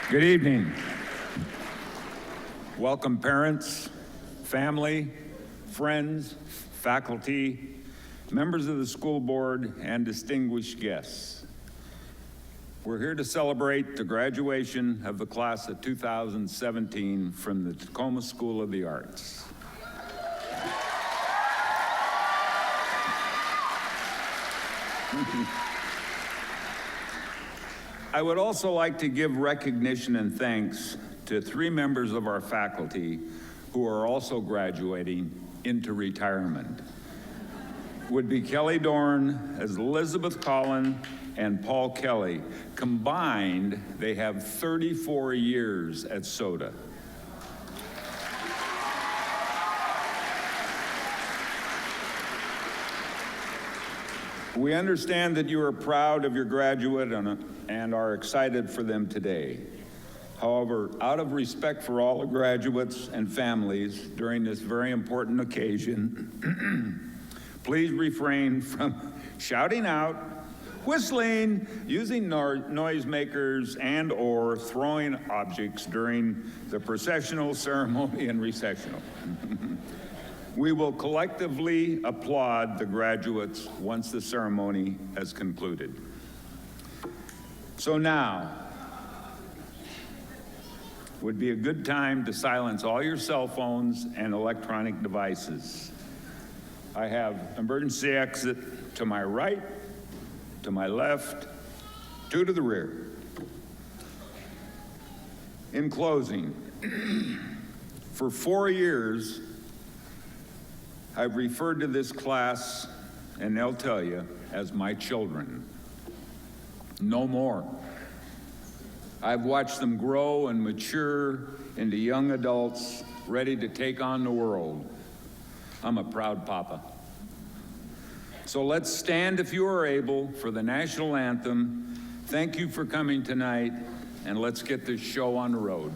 Good evening. Welcome parents, family, friends, faculty, members of the school board, and distinguished guests. We're here to celebrate the graduation of the class of 2017 from the Tacoma School of the Arts. I would also like to give recognition and thanks to 3 members of our faculty who are also graduating into retirement. Would be Kelly Dorn, as Elizabeth Collin, and Paul Kelly. Combined, they have 34 years at SOTA. We understand that you are proud of your graduate and are excited for them today. However, out of respect for all the graduates and families during this very important occasion, please refrain from shouting out, whistling, using noisemakers, and/or throwing objects during the processional ceremony and recessional. We will collectively applaud the graduates once the ceremony has concluded. So now would be a good time to silence all your cell phones and electronic devices. I have emergency exit to my right, to my left, 2 to the rear. In closing, for 4 years, I've referred to this class, and they'll tell you, as my children. No more. I've watched them grow and mature into young adults ready to take on the world. I'm a proud papa. So let's stand, if you are able, for the national anthem. Thank you for coming tonight, and let's get this show on the road.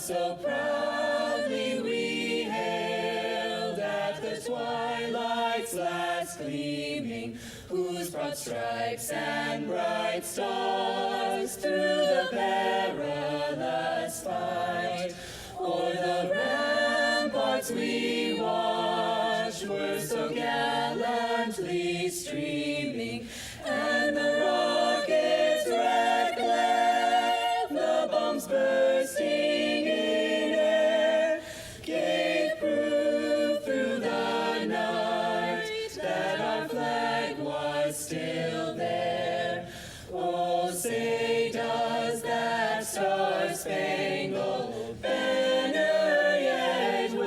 so proudly we hailed at the twilight's last gleaming, whose broad stripes and bright stars through the perilous fight o'er the ramparts we watched were so gallantly streaming, and the rockets' red glare, the bombs bursting in air, gave proof through the night that our flag was still there. Oh, say does that star-spangled banner yet wave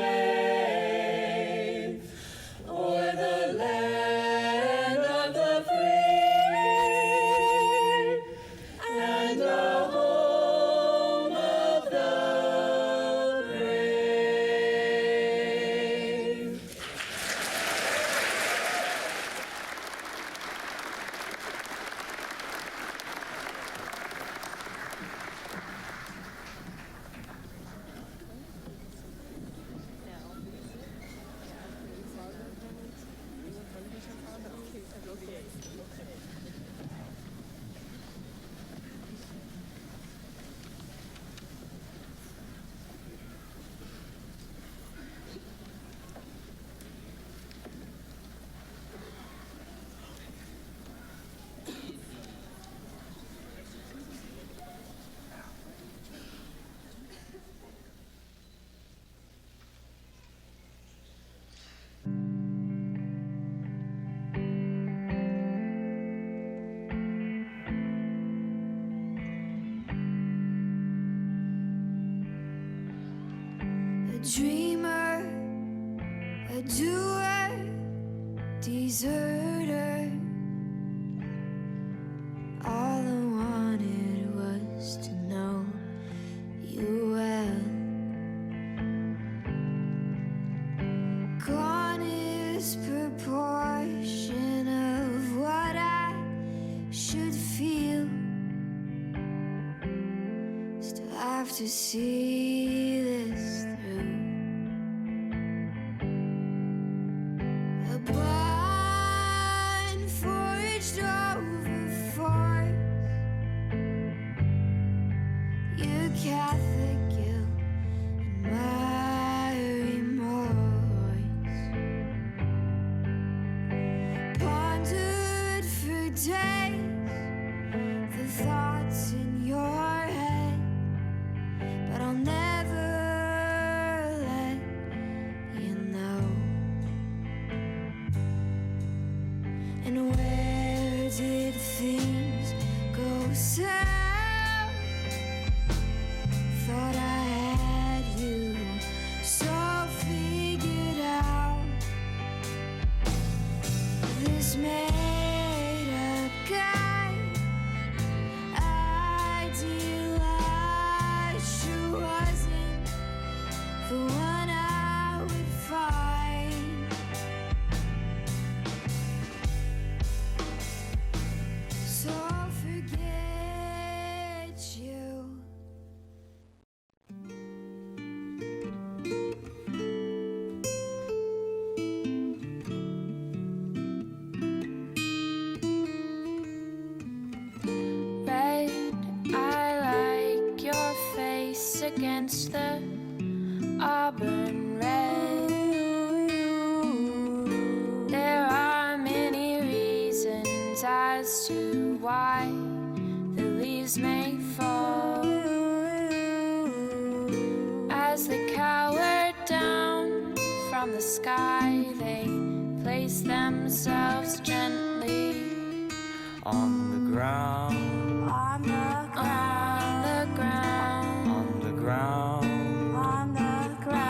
o'er the land of the free and the home of the brave? A dreamer, a doer, deserter. All I wanted was to know you well. Gone is proportion of what I should feel. Still have to see this through. A bond forged over force. Your Catholic guilt and my remorse. Pondered for days the thoughts in your head, but I'll never let you know. And where did things go south? Thought I had you so figured out. This made up guy idealized sure wasn't the one I would find. So I'll forget you. Red, I like your face against the auburn red. There are many reasons as to why the leaves may fall. As they cower down from the sky, they place themselves gently on the ground, On the ground, on the ground, on the ground,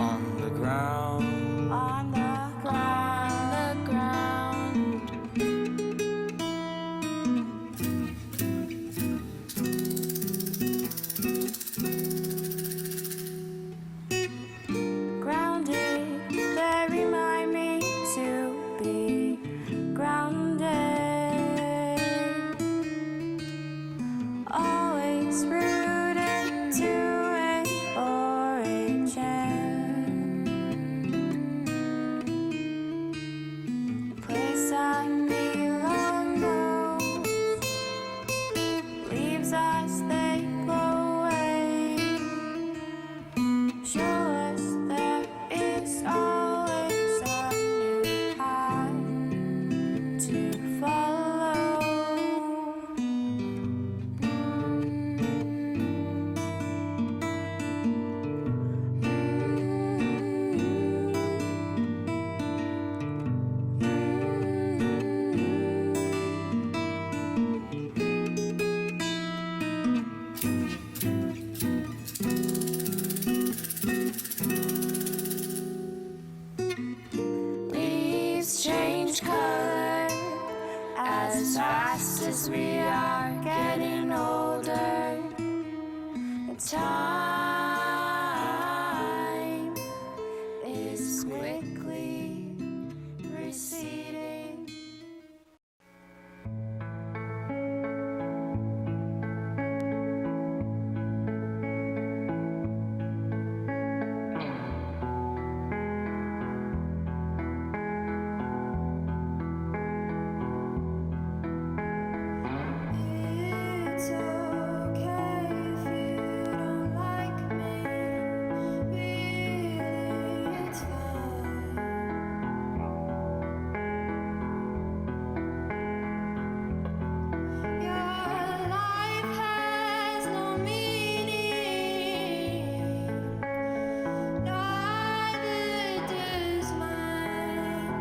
on the ground, on the ground, grounded, they remind me to be grounded. as we are getting older. Time is quickly receding. It's okay if you don't like me. Really, it's fine. Your life has no meaning. Neither does mine.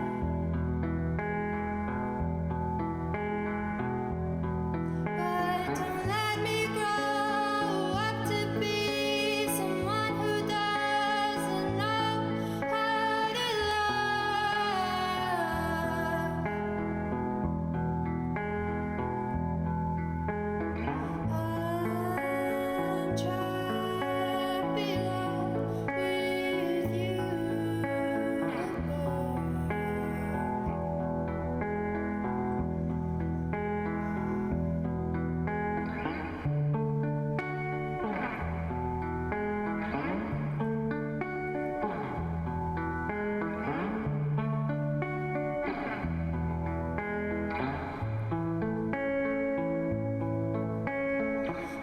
But don't let me grow up to be someone who doesn't know how to love. I'm trapped below with you above.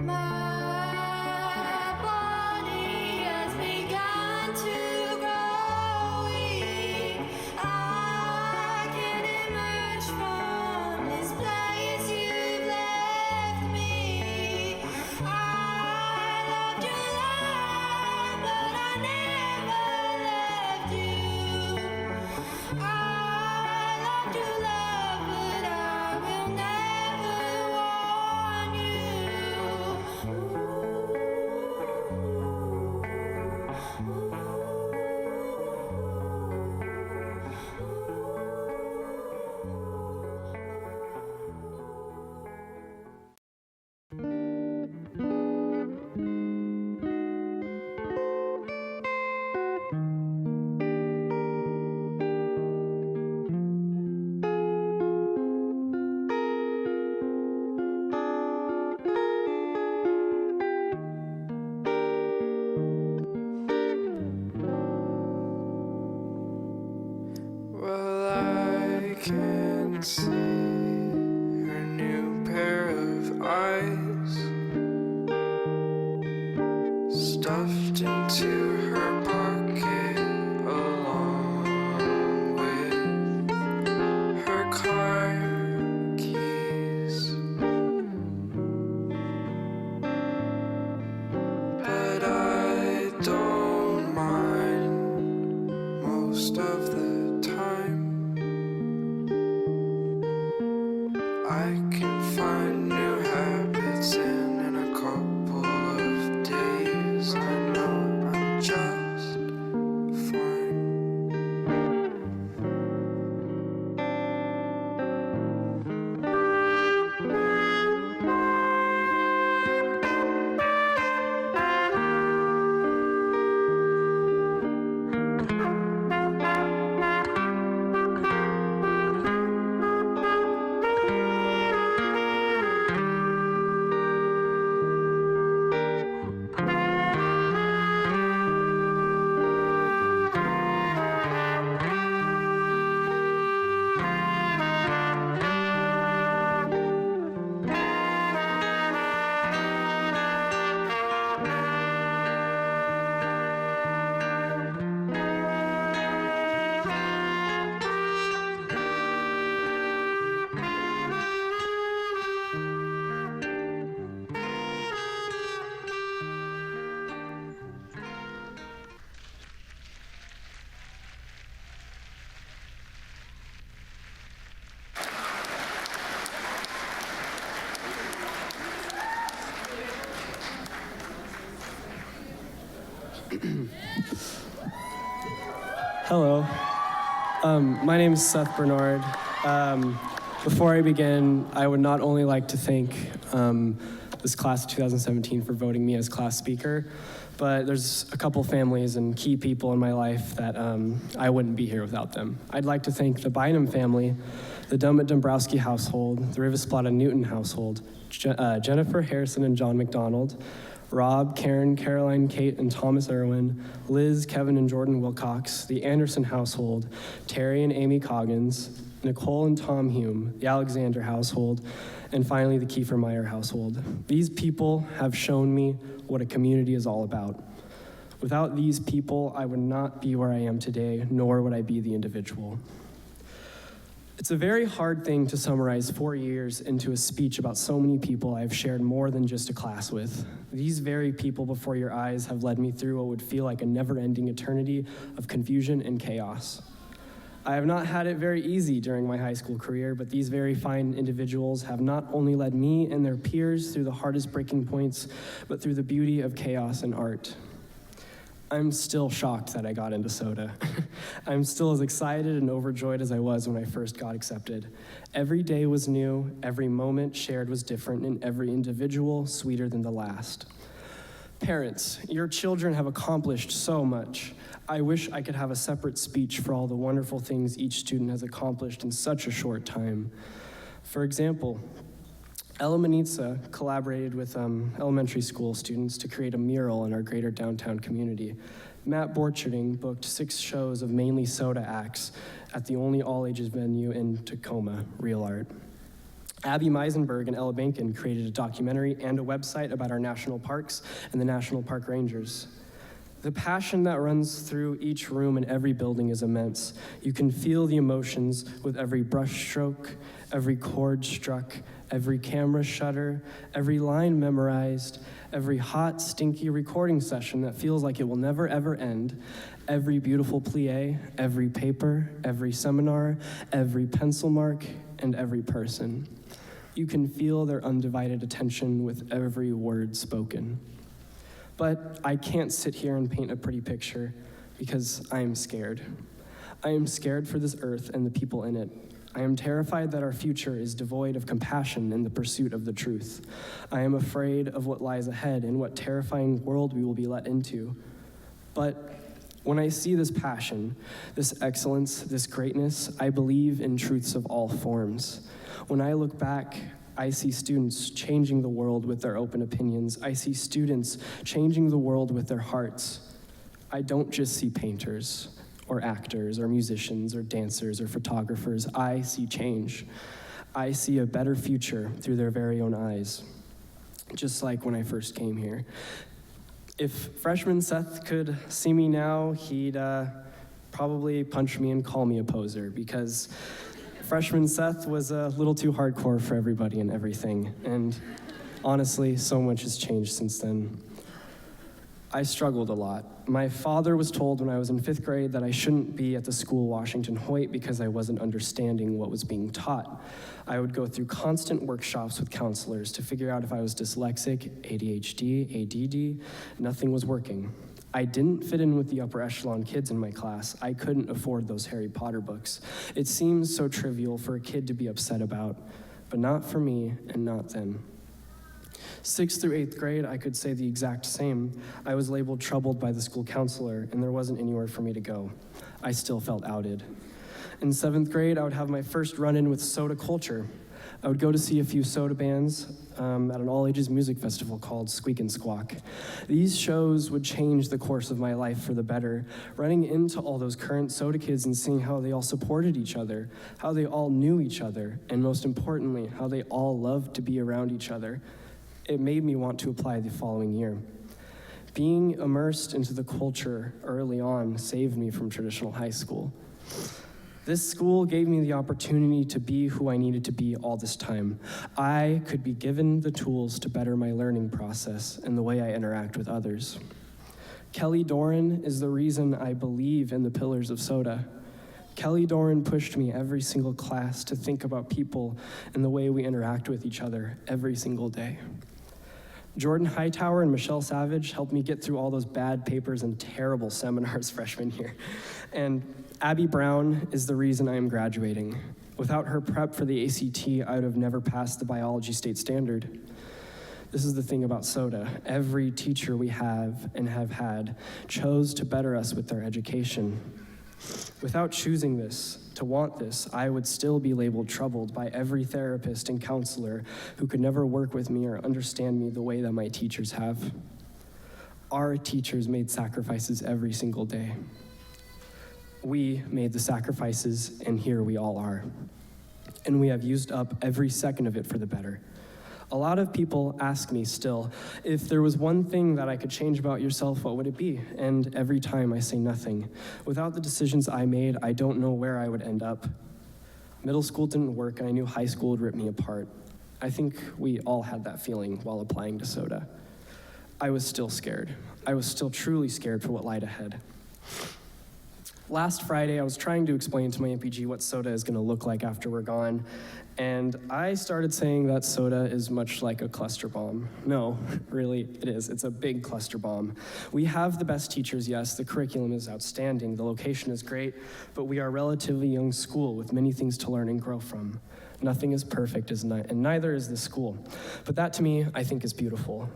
My body has begun to grow weak. I can't emerge from this place you've left me. I loved your love, but I never left you. I loved your love, but I will never want you. Well, I can see her new pair of eyes stuffed into her pocket along with her car keys. But I don't mind most of the time. I can find new habits in a couple of days. I know I'm just fine. Hello. My name is Seth Bernard. Before I begin, I would not only like to thank this class of 2017 for voting me as class speaker, but there's a couple families and key people in my life that I wouldn't be here without them. I'd like to thank the Bynum family, the Dummett Dombrowski household, the Rivasplata Newton household, Jennifer Harrison and John McDonald, Rob, Karen, Caroline, Kate, and Thomas Irwin, Liz, Kevin, and Jordan Wilcox, the Anderson household, Terry and Amy Coggins, Nicole and Tom Hume, the Alexander household, and finally the Kiefer Meyer household. These people have shown me what a community is all about. Without these people, I would not be where I am today, nor would I be the individual. It's a very hard thing to summarize 4 years into a speech about so many people I've shared more than just a class with. These very people before your eyes have led me through what would feel like a never-ending eternity of confusion and chaos. I have not had it very easy during my high school career, but these very fine individuals have not only led me and their peers through the hardest breaking points, but through the beauty of chaos and art. I'm still shocked that I got into SOTA. I'm still as excited and overjoyed as I was when I first got accepted. Every day was new, every moment shared was different, and every individual sweeter than the last. Parents, your children have accomplished so much. I wish I could have a separate speech for all the wonderful things each student has accomplished in such a short time. For example, Ella Manitza collaborated with elementary school students to create a mural in our greater downtown community. Matt Borcherding booked 6 shows of mainly SOTA acts at the only all-ages venue in Tacoma, Real Art. Abby Meisenberg and Ella Bankin created a documentary and a website about our national parks and the National Park Rangers. The passion that runs through each room and every building is immense. You can feel the emotions with every brush stroke, every chord struck, every camera shutter, every line memorized, every hot, stinky recording session that feels like it will never ever end, every beautiful plie, every paper, every seminar, every pencil mark, and every person. You can feel their undivided attention with every word spoken. But I can't sit here and paint a pretty picture because I am scared. I am scared for this earth and the people in it. I am terrified that our future is devoid of compassion in the pursuit of the truth. I am afraid of what lies ahead and what terrifying world we will be let into. But when I see this passion, this excellence, this greatness, I believe in truths of all forms. When I look back, I see students changing the world with their open opinions. I see students changing the world with their hearts. I don't just see painters or actors or musicians or dancers or photographers. I see change. I see a better future through their very own eyes, just like when I first came here. If freshman Seth could see me now, he'd probably punch me and call me a poser, because freshman Seth was a little too hardcore for everybody and everything, and honestly, so much has changed since then. I struggled a lot. My father was told when I was in 5th grade that I shouldn't be at the school Washington Hoyt because I wasn't understanding what was being taught. I would go through constant workshops with counselors to figure out if I was dyslexic, ADHD, ADD. Nothing was working. I didn't fit in with the upper echelon kids in my class. I couldn't afford those Harry Potter books. It seems so trivial for a kid to be upset about, but not for me and not then. 6th through 8th grade, I could say the exact same. I was labeled troubled by the school counselor, and there wasn't anywhere for me to go. I still felt outed. In 7th grade, I would have my first run-in with SOTA culture. I would go to see a few SOTA bands at an all-ages music festival called Squeak and Squawk. These shows would change the course of my life for the better, running into all those current SOTA kids and seeing how they all supported each other, how they all knew each other, and most importantly, how they all loved to be around each other. It made me want to apply the following year. Being immersed into the culture early on saved me from traditional high school. This school gave me the opportunity to be who I needed to be all this time. I could be given the tools to better my learning process and the way I interact with others. Kelly Doran is the reason I believe in the pillars of SOTA. Kelly Doran pushed me every single class to think about people and the way we interact with each other every single day. Jordan Hightower and Michelle Savage helped me get through all those bad papers and terrible seminars freshman year. And Abby Brown is the reason I am graduating. Without her prep for the ACT, I would have never passed the biology state standard. This is the thing about SOTA. Every teacher we have and have had chose to better us with their education. Without choosing this, to want this, I would still be labeled troubled by every therapist and counselor who could never work with me or understand me the way that my teachers have. Our teachers made sacrifices every single day. We made the sacrifices, and here we all are. And we have used up every second of it for the better. A lot of people ask me still, if there was one thing that I could change about yourself, what would it be? And every time I say nothing. Without the decisions I made, I don't know where I would end up. Middle school didn't work, and I knew high school would rip me apart. I think we all had that feeling while applying to SOTA. I was still scared. I was still truly scared for what lied ahead. Last Friday, I was trying to explain to my MPG what SOTA is going to look like after we're gone, and I started saying that SOTA is much like a cluster bomb. No, really, it is. It's a big cluster bomb. We have the best teachers, yes. The curriculum is outstanding. The location is great, but we are a relatively young school with many things to learn and grow from. Nothing is perfect, and neither is this school. But that, to me, I think is beautiful.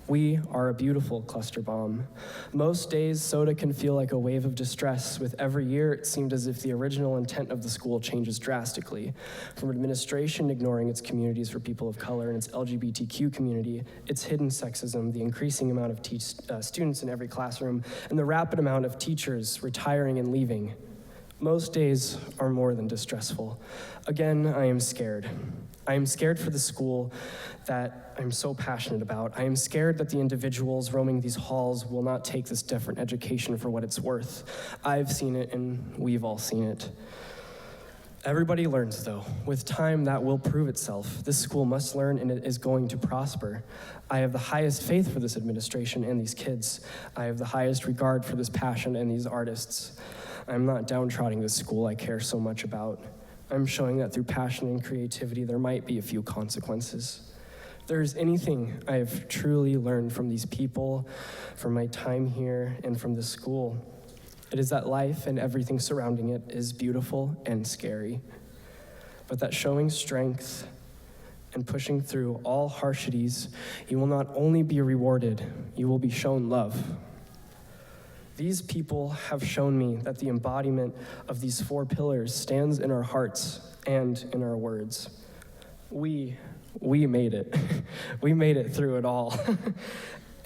We are a beautiful cluster bomb. Most days, SOTA can feel like a wave of distress. With every year, it seemed as if the original intent of the school changes drastically. From administration ignoring its communities for people of color and its LGBTQ community, its hidden sexism, the increasing amount of students in every classroom, and the rapid amount of teachers retiring and leaving. Most days are more than distressful. Again, I am scared. I am scared for the school that I'm so passionate about. I am scared that the individuals roaming these halls will not take this different education for what it's worth. I've seen it, and we've all seen it. Everybody learns, though. With time, that will prove itself. This school must learn, and it is going to prosper. I have the highest faith for this administration and these kids. I have the highest regard for this passion and these artists. I'm not downtrodden this school I care so much about. I'm showing that through passion and creativity, there might be a few consequences. If there's anything I have truly learned from these people, from my time here, and from this school, it is that life and everything surrounding it is beautiful and scary, but that showing strength and pushing through all harshities, you will not only be rewarded, you will be shown love. These people have shown me that the embodiment of these 4 pillars stands in our hearts and in our words. We made it. We made it through it all.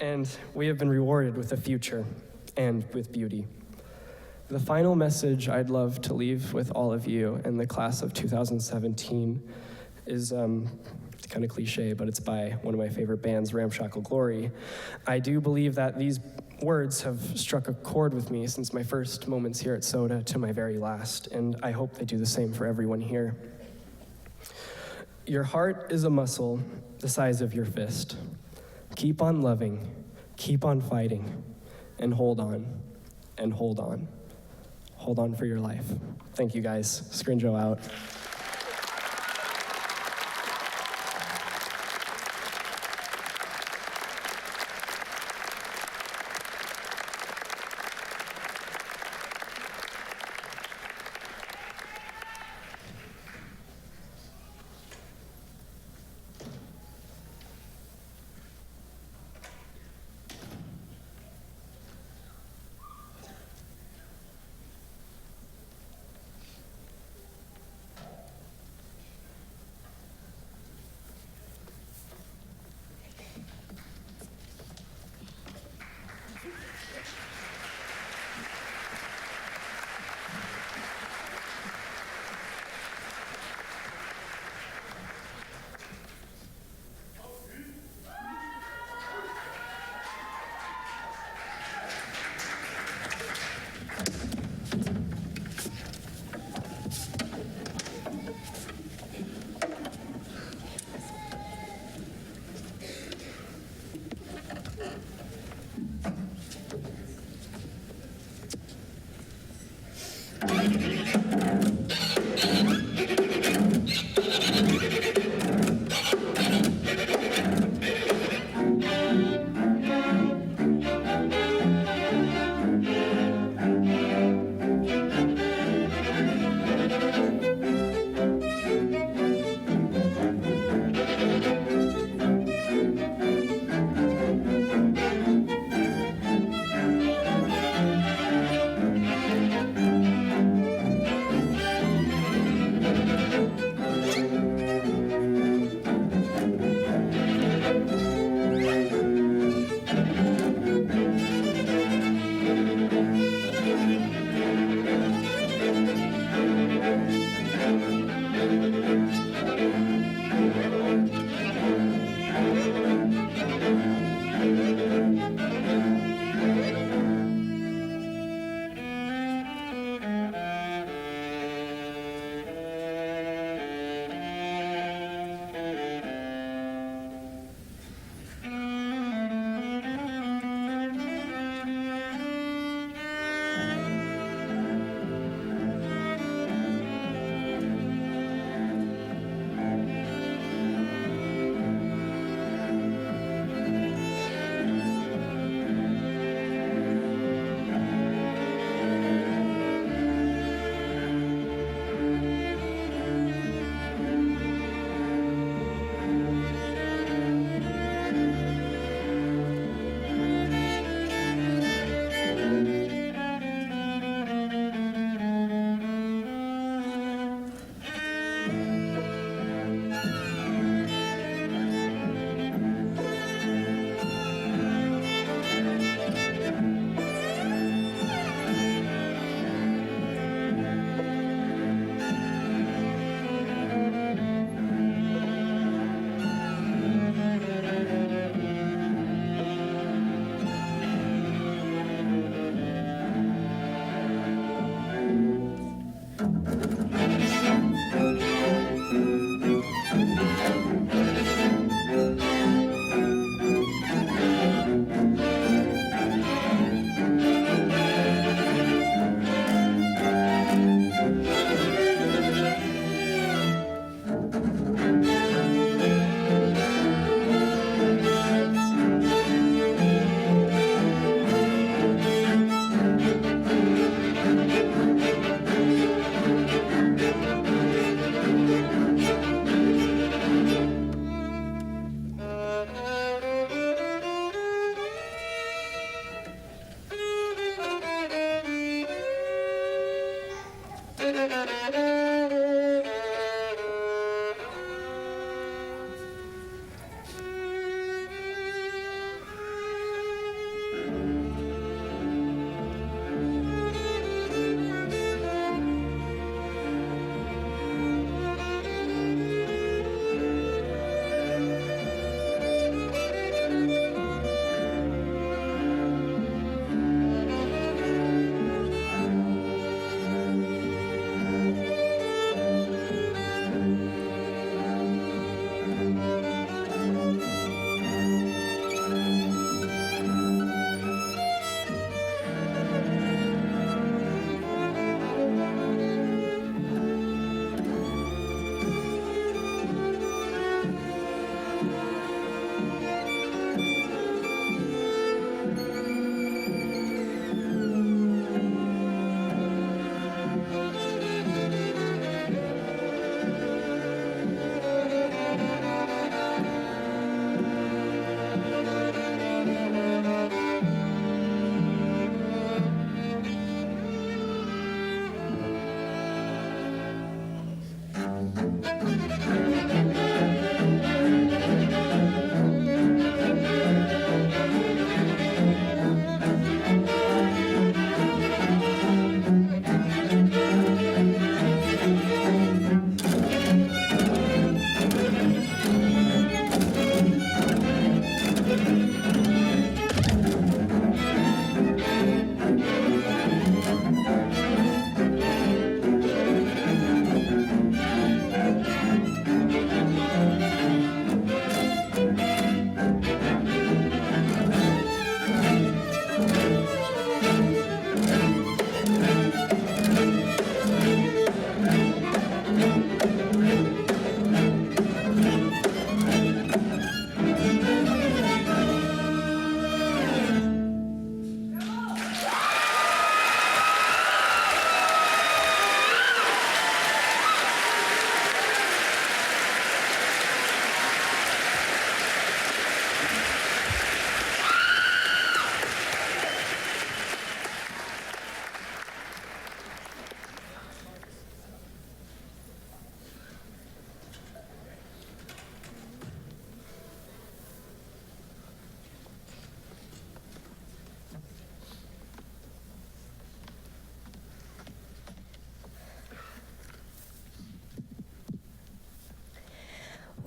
And we have been rewarded with a future and with beauty. The final message I'd love to leave with all of you in the class of 2017 is kind of cliche, but it's by one of my favorite bands, Ramshackle Glory. I do believe that these words have struck a chord with me since my first moments here at SOTA to my very last, and I hope they do the same for everyone here. Your heart is a muscle the size of your fist. Keep on loving, keep on fighting, and hold on, and hold on. Hold on for your life. Thank you guys. Scrinjo out.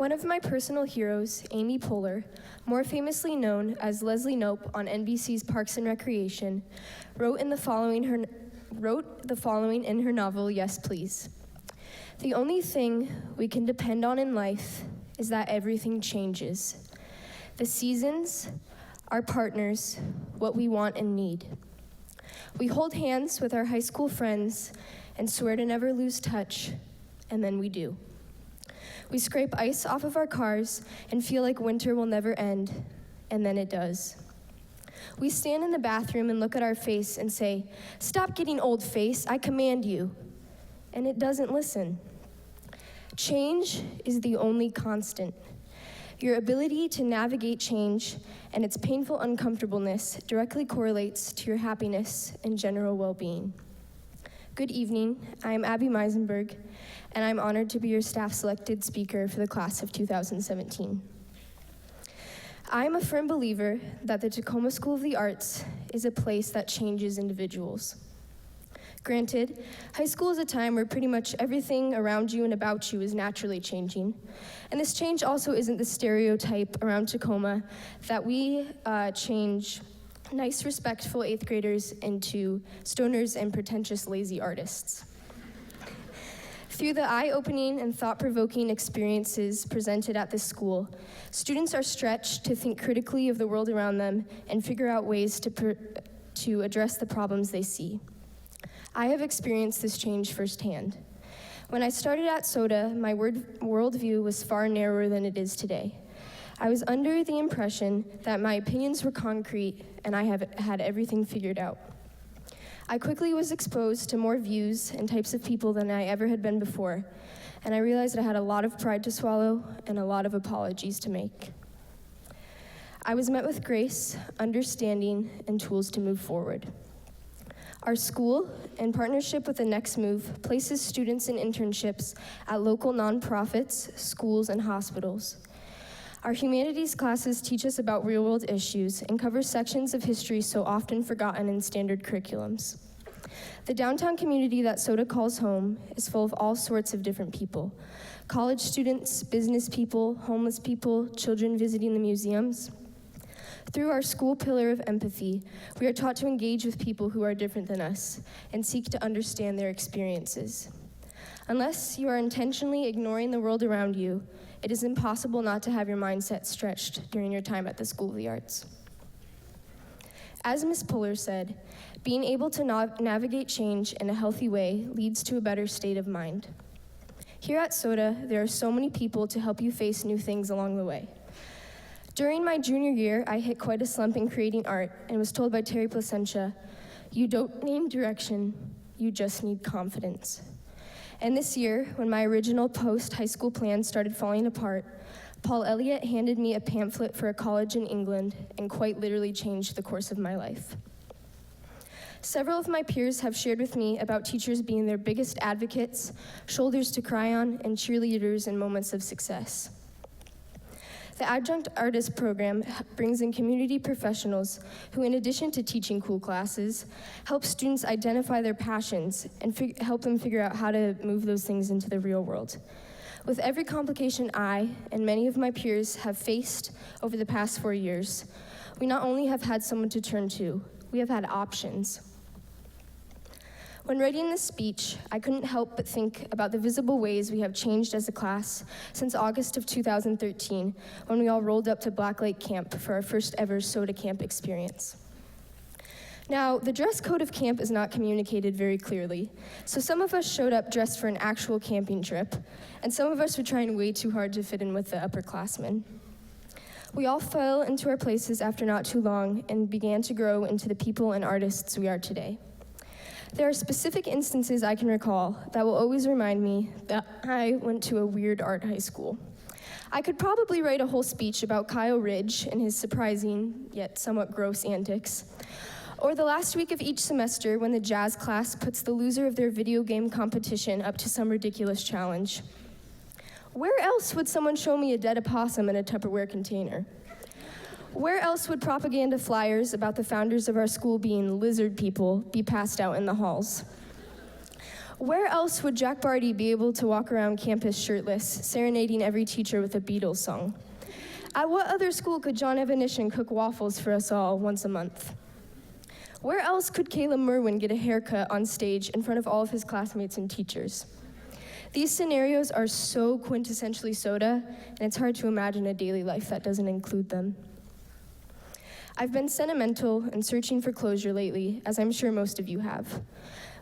One of my personal heroes, Amy Poehler, more famously known as Leslie Knope on NBC's Parks and Recreation, wrote the following in her novel, Yes, Please. The only thing we can depend on in life is that everything changes. The seasons, our partners, what we want and need. We hold hands with our high school friends and swear to never lose touch, and then we do. We scrape ice off of our cars and feel like winter will never end, and then it does. We stand in the bathroom and look at our face and say, "Stop getting old, face, I command you." And it doesn't listen. Change is the only constant. Your ability to navigate change and its painful uncomfortableness directly correlates to your happiness and general well-being. Good evening, I am Abby Meisenberg, and I'm honored to be your staff-selected speaker for the class of 2017. I am a firm believer that the Tacoma School of the Arts is a place that changes individuals. Granted, high school is a time where pretty much everything around you and about you is naturally changing. And this change also isn't the stereotype around Tacoma that we change nice, respectful 8th graders into stoners and pretentious, lazy artists. Through the eye-opening and thought-provoking experiences presented at this school, students are stretched to think critically of the world around them and figure out ways to address the problems they see. I have experienced this change firsthand. When I started at SOTA, my worldview was far narrower than it is today. I was under the impression that my opinions were concrete and I had everything figured out. I quickly was exposed to more views and types of people than I ever had been before, and I realized I had a lot of pride to swallow and a lot of apologies to make. I was met with grace, understanding, and tools to move forward. Our school, in partnership with the Next Move, places students in internships at local nonprofits, schools, and hospitals. Our humanities classes teach us about real-world issues and cover sections of history so often forgotten in standard curriculums. The downtown community that SOTA calls home is full of all sorts of different people. College students, business people, homeless people, children visiting the museums. Through our school pillar of empathy, we are taught to engage with people who are different than us and seek to understand their experiences. Unless you are intentionally ignoring the world around you, it is impossible not to have your mindset stretched during your time at the School of the Arts. As Ms. Poehler said, being able to navigate change in a healthy way leads to a better state of mind. Here at SOTA, there are so many people to help you face new things along the way. During my junior year, I hit quite a slump in creating art and was told by Terry Placentia, "You don't need direction, you just need confidence." And this year, when my original post-high school plan started falling apart, Paul Elliott handed me a pamphlet for a college in England and quite literally changed the course of my life. Several of my peers have shared with me about teachers being their biggest advocates, shoulders to cry on, and cheerleaders in moments of success. The Adjunct Artist Program brings in community professionals who, in addition to teaching cool classes, help students identify their passions and help them figure out how to move those things into the real world. With every complication I and many of my peers have faced over the past 4 years, we not only have had someone to turn to, we have had options. When writing this speech, I couldn't help but think about the visible ways we have changed as a class since August of 2013, when we all rolled up to Black Lake Camp for our first ever SOTA camp experience. Now, the dress code of camp is not communicated very clearly, so some of us showed up dressed for an actual camping trip, and some of us were trying way too hard to fit in with the upperclassmen. We all fell into our places after not too long and began to grow into the people and artists we are today. There are specific instances I can recall that will always remind me that I went to a weird art high school. I could probably write a whole speech about Kyle Ridge and his surprising, yet somewhat gross antics. Or the last week of each semester when the jazz class puts the loser of their video game competition up to some ridiculous challenge. Where else would someone show me a dead opossum in a Tupperware container? Where else would propaganda flyers about the founders of our school being lizard people be passed out in the halls? Where else would Jack Barty be able to walk around campus shirtless, serenading every teacher with a Beatles song? At what other school could John Evanishin cook waffles for us all once a month? Where else could Caleb Merwin get a haircut on stage in front of all of his classmates and teachers? These scenarios are so quintessentially SOTA, and it's hard to imagine a daily life that doesn't include them. I've been sentimental and searching for closure lately, as I'm sure most of you have.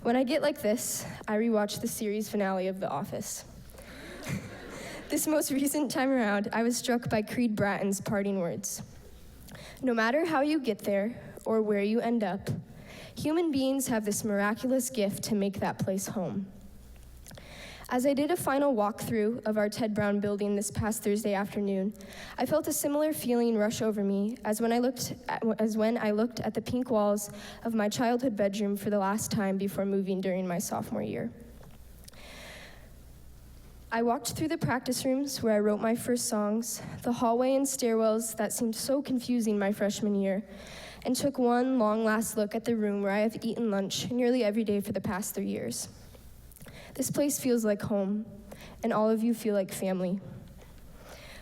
When I get like this, I rewatch the series finale of The Office. This most recent time around, I was struck by Creed Bratton's parting words. No matter how you get there or where you end up, human beings have this miraculous gift to make that place home. As I did a final walkthrough of our Ted Brown building this past Thursday afternoon, I felt a similar feeling rush over me as when I looked at the pink walls of my childhood bedroom for the last time before moving during my sophomore year. I walked through the practice rooms where I wrote my first songs, the hallway and stairwells that seemed so confusing my freshman year, and took one long last look at the room where I have eaten lunch nearly every day for the past 3 years. This place feels like home, and all of you feel like family.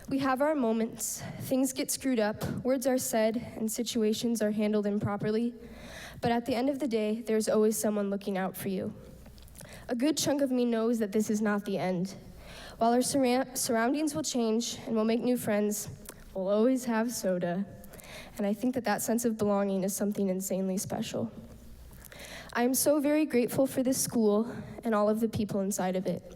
We have our moments, things get screwed up, words are said, and situations are handled improperly, but at the end of the day, there's always someone looking out for you. A good chunk of me knows that this is not the end. While our surroundings will change and we'll make new friends, we'll always have SOTA. And I think that sense of belonging is something insanely special. I am so very grateful for this school and all of the people inside of it.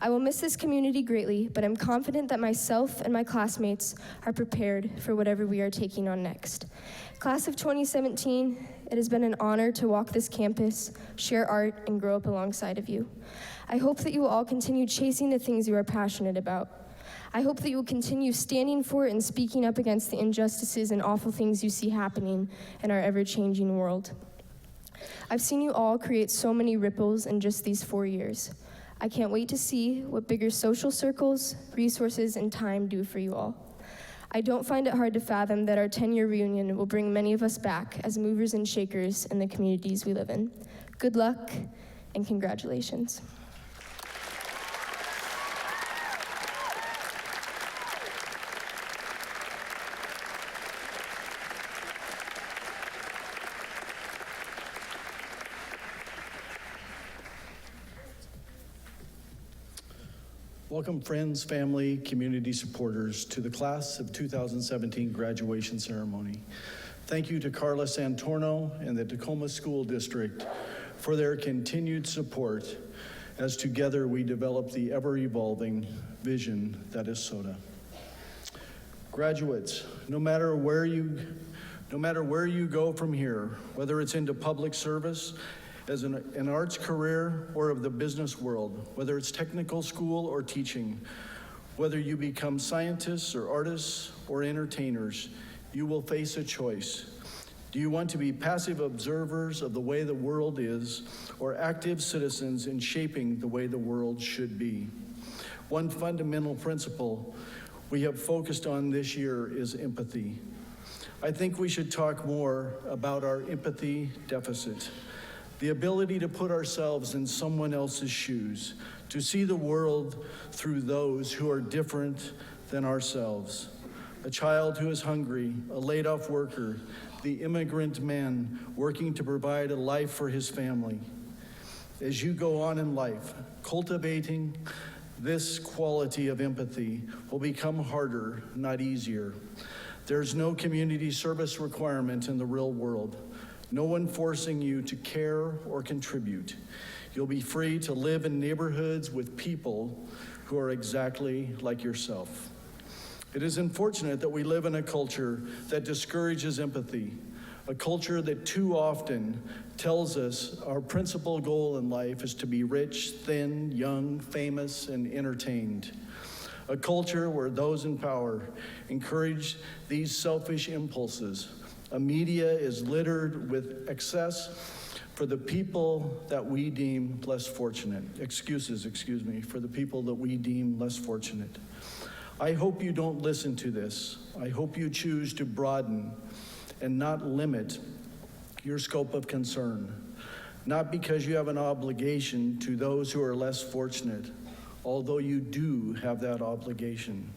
I will miss this community greatly, but I'm confident that myself and my classmates are prepared for whatever we are taking on next. Class of 2017, it has been an honor to walk this campus, share art, and grow up alongside of you. I hope that you will all continue chasing the things you are passionate about. I hope that you will continue standing for and speaking up against the injustices and awful things you see happening in our ever-changing world. I've seen you all create so many ripples in just these 4 years. I can't wait to see what bigger social circles, resources, and time do for you all. I don't find it hard to fathom that our 10-year reunion will bring many of us back as movers and shakers in the communities we live in. Good luck and congratulations. Welcome friends, family, community supporters to the class of 2017 graduation ceremony. Thank you to Carla Santorno and the Tacoma School District for their continued support as together we develop the ever-evolving vision that is SOTA. Graduates, no matter where you go from here, whether it's into public service, as an arts career, or of the business world, whether it's technical school or teaching, whether you become scientists or artists or entertainers, you will face a choice. Do you want to be passive observers of the way the world is, or active citizens in shaping the way the world should be? One fundamental principle we have focused on this year is empathy. I think we should talk more about our empathy deficit. The ability to put ourselves in someone else's shoes, to see the world through those who are different than ourselves. A child who is hungry, a laid-off worker, the immigrant man working to provide a life for his family. As you go on in life, cultivating this quality of empathy will become harder, not easier. There's no community service requirement in the real world. No one forcing you to care or contribute. You'll be free to live in neighborhoods with people who are exactly like yourself. It is unfortunate that we live in a culture that discourages empathy, a culture that too often tells us our principal goal in life is to be rich, thin, young, famous, and entertained. A culture where those in power encourage these selfish impulses. A media is littered with excess for the people that we deem less fortunate. For the people that we deem less fortunate. I hope you don't listen to this. I hope you choose to broaden and not limit your scope of concern. not because you have an obligation to those who are less fortunate, although you do have that obligation.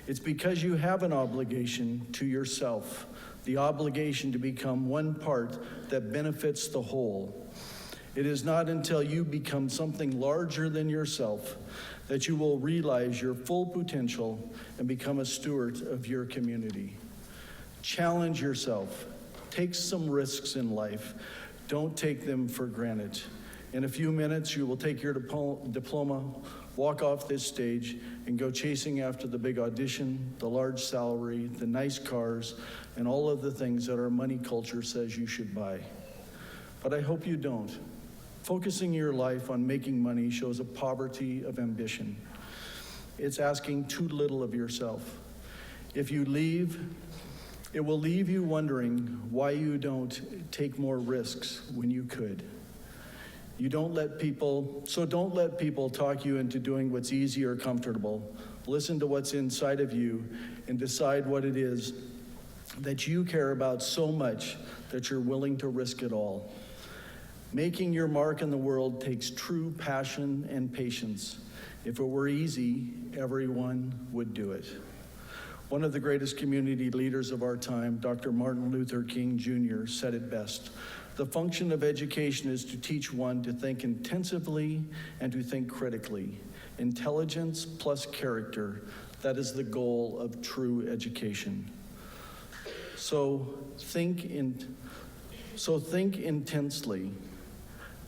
It's because you have an obligation to yourself, the obligation to become one part that benefits the whole. It is not until you become something larger than yourself that you will realize your full potential and become a steward of your community. Challenge yourself. Take some risks in life. Don't take them for granted. In a few minutes, you will take your diploma, walk off this stage, and go chasing after the big audition, the large salary, the nice cars, and all of the things that our money culture says you should buy. But I hope you don't. Focusing your life on making money shows a poverty of ambition. It's asking too little of yourself. If you leave, it will leave you wondering why you don't take more risks when you could. Don't let people talk you into doing what's easy or comfortable. Listen to what's inside of you and decide what it is that you care about so much that you're willing to risk it all. Making your mark in the world takes true passion and patience. If it were easy, everyone would do it. One of the greatest community leaders of our time, Dr. Martin Luther King Jr., said it best. The function of education is to teach one to think intensively and to think critically. Intelligence plus character, that is the goal of true education. So think intensely,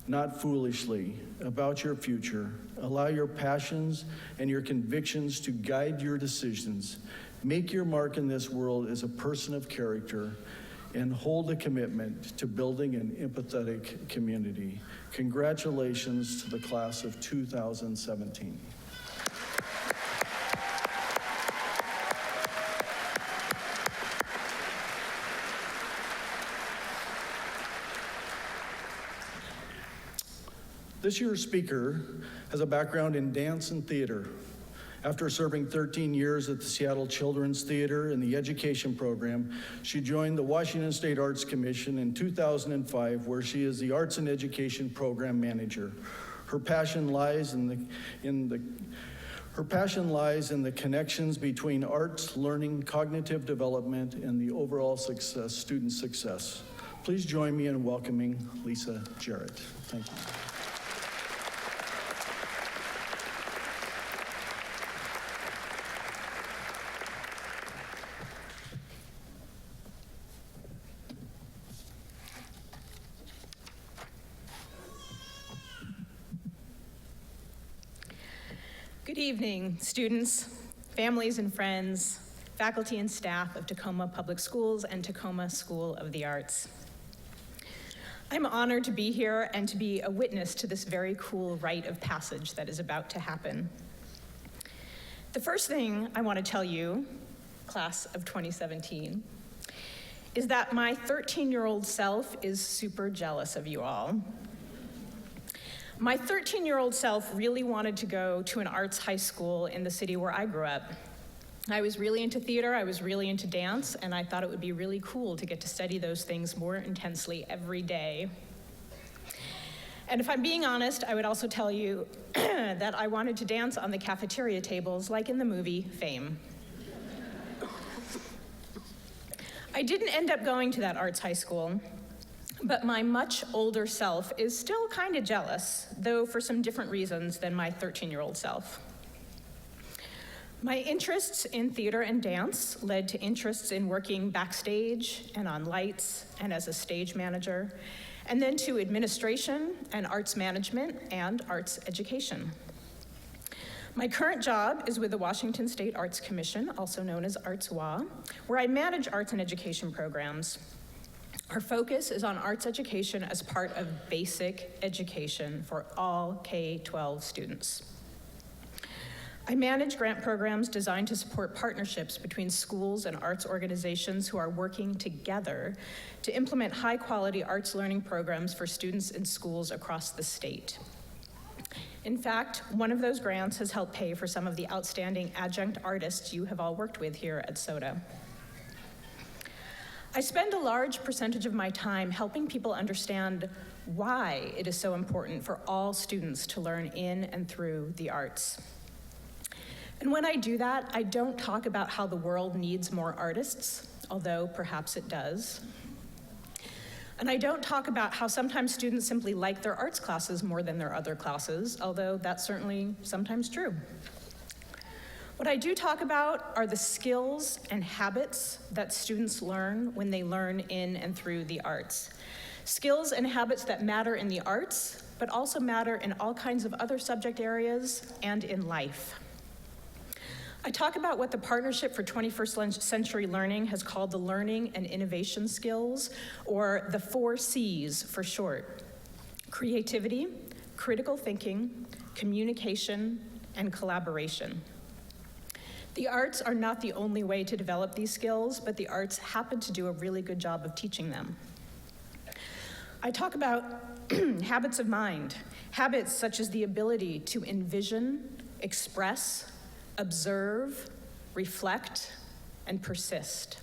not foolishly, about your future. Allow your passions and your convictions to guide your decisions. Make your mark in this world as a person of character and hold a commitment to building an empathetic community. Congratulations to the class of 2017. This year's speaker has a background in dance and theater. After serving 13 years at the Seattle Children's Theater in the education program, she joined the Washington State Arts Commission in 2005, where she is the Arts and Education Program Manager. Her passion lies in the connections between arts, learning, cognitive development, and the overall success, student success. Please join me in welcoming Lisa Jarrett. Thank you. Good evening, students, families and friends, faculty and staff of Tacoma Public Schools and Tacoma School of the Arts. I'm honored to be here and to be a witness to this very cool rite of passage that is about to happen. The first thing I want to tell you, class of 2017, is that my 13-year-old self is super jealous of you all. My 13-year-old self really wanted to go to an arts high school in the city where I grew up. I was really into theater, I was really into dance, and I thought it would be really cool to get to study those things more intensely every day. And if I'm being honest, I would also tell you that I wanted to dance on the cafeteria tables like in the movie Fame. I didn't end up going to that arts high school, but my much older self is still kind of jealous, though for some different reasons than my 13-year-old self. My interests in theater and dance led to interests in working backstage and on lights and as a stage manager, and then to administration and arts management and arts education. My current job is with the Washington State Arts Commission, also known as ArtsWA, where I manage arts and education programs. Our focus is on arts education as part of basic education for all K-12 students. I manage grant programs designed to support partnerships between schools and arts organizations who are working together to implement high-quality arts learning programs for students in schools across the state. In fact, one of those grants has helped pay for some of the outstanding adjunct artists you have all worked with here at SOTA. I spend a large percentage of my time helping people understand why it is so important for all students to learn in and through the arts. And when I do that, I don't talk about how the world needs more artists, although perhaps it does. And I don't talk about how sometimes students simply like their arts classes more than their other classes, although that's certainly sometimes true. What I do talk about are the skills and habits that students learn when they learn in and through the arts. Skills and habits that matter in the arts, but also matter in all kinds of other subject areas and in life. I talk about what the Partnership for 21st Century Learning has called the learning and innovation skills, or the 4 C's for short: creativity, critical thinking, communication, and collaboration. The arts are not the only way to develop these skills, but the arts happen to do a really good job of teaching them. I talk about habits of mind, habits such as the ability to envision, express, observe, reflect, and persist.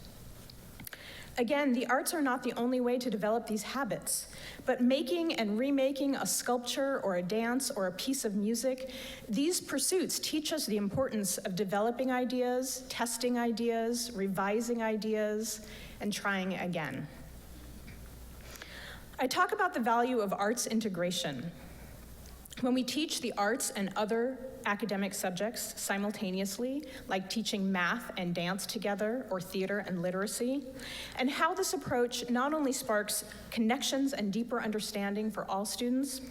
Again, the arts are not the only way to develop these habits, but making and remaking a sculpture or a dance or a piece of music, these pursuits teach us the importance of developing ideas, testing ideas, revising ideas, and trying again. I talk about the value of arts integration. When we teach the arts and other academic subjects simultaneously, like teaching math and dance together, or theater and literacy, and how this approach not only sparks connections and deeper understanding for all students,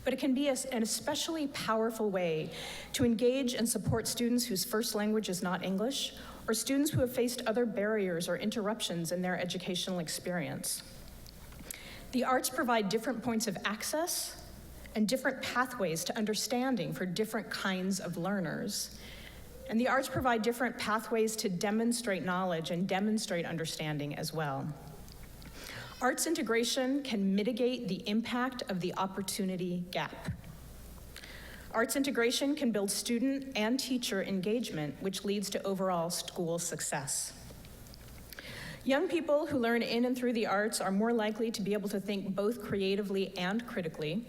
but it can be an especially powerful way to engage and support students whose first language is not English, or students who have faced other barriers or interruptions in their educational experience. The arts provide different points of access and different pathways to understanding for different kinds of learners. And the arts provide different pathways to demonstrate knowledge and demonstrate understanding as well. Arts integration can mitigate the impact of the opportunity gap. Arts integration can build student and teacher engagement, which leads to overall school success. Young people who learn in and through the arts are more likely to be able to think both creatively and critically,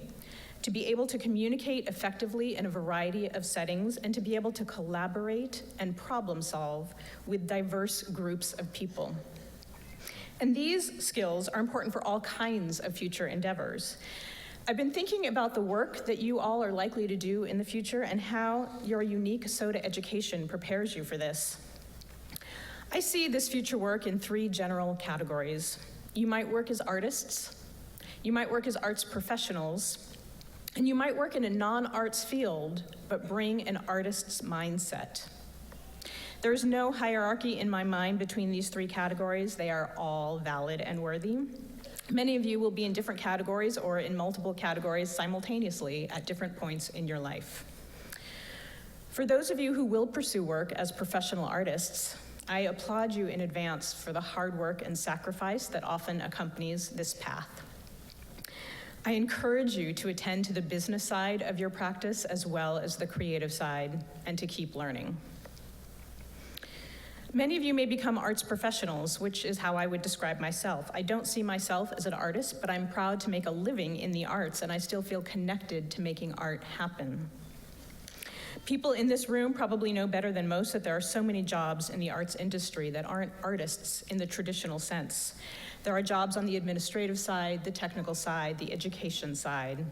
to be able to communicate effectively in a variety of settings, and to be able to collaborate and problem solve with diverse groups of people. And these skills are important for all kinds of future endeavors. I've been thinking about the work that you all are likely to do in the future and how your unique SOTA education prepares you for this. I see this future work in 3 general categories. You might work as artists, you might work as arts professionals, and you might work in a non-arts field, but bring an artist's mindset. There's no hierarchy in my mind between these 3 categories. They are all valid and worthy. Many of you will be in different categories or in multiple categories simultaneously at different points in your life. For those of you who will pursue work as professional artists, I applaud you in advance for the hard work and sacrifice that often accompanies this path. I encourage you to attend to the business side of your practice as well as the creative side, and to keep learning. Many of you may become arts professionals, which is how I would describe myself. I don't see myself as an artist, but I'm proud to make a living in the arts, and I still feel connected to making art happen. People in this room probably know better than most that there are so many jobs in the arts industry that aren't artists in the traditional sense. There are jobs on the administrative side, the technical side, the education side.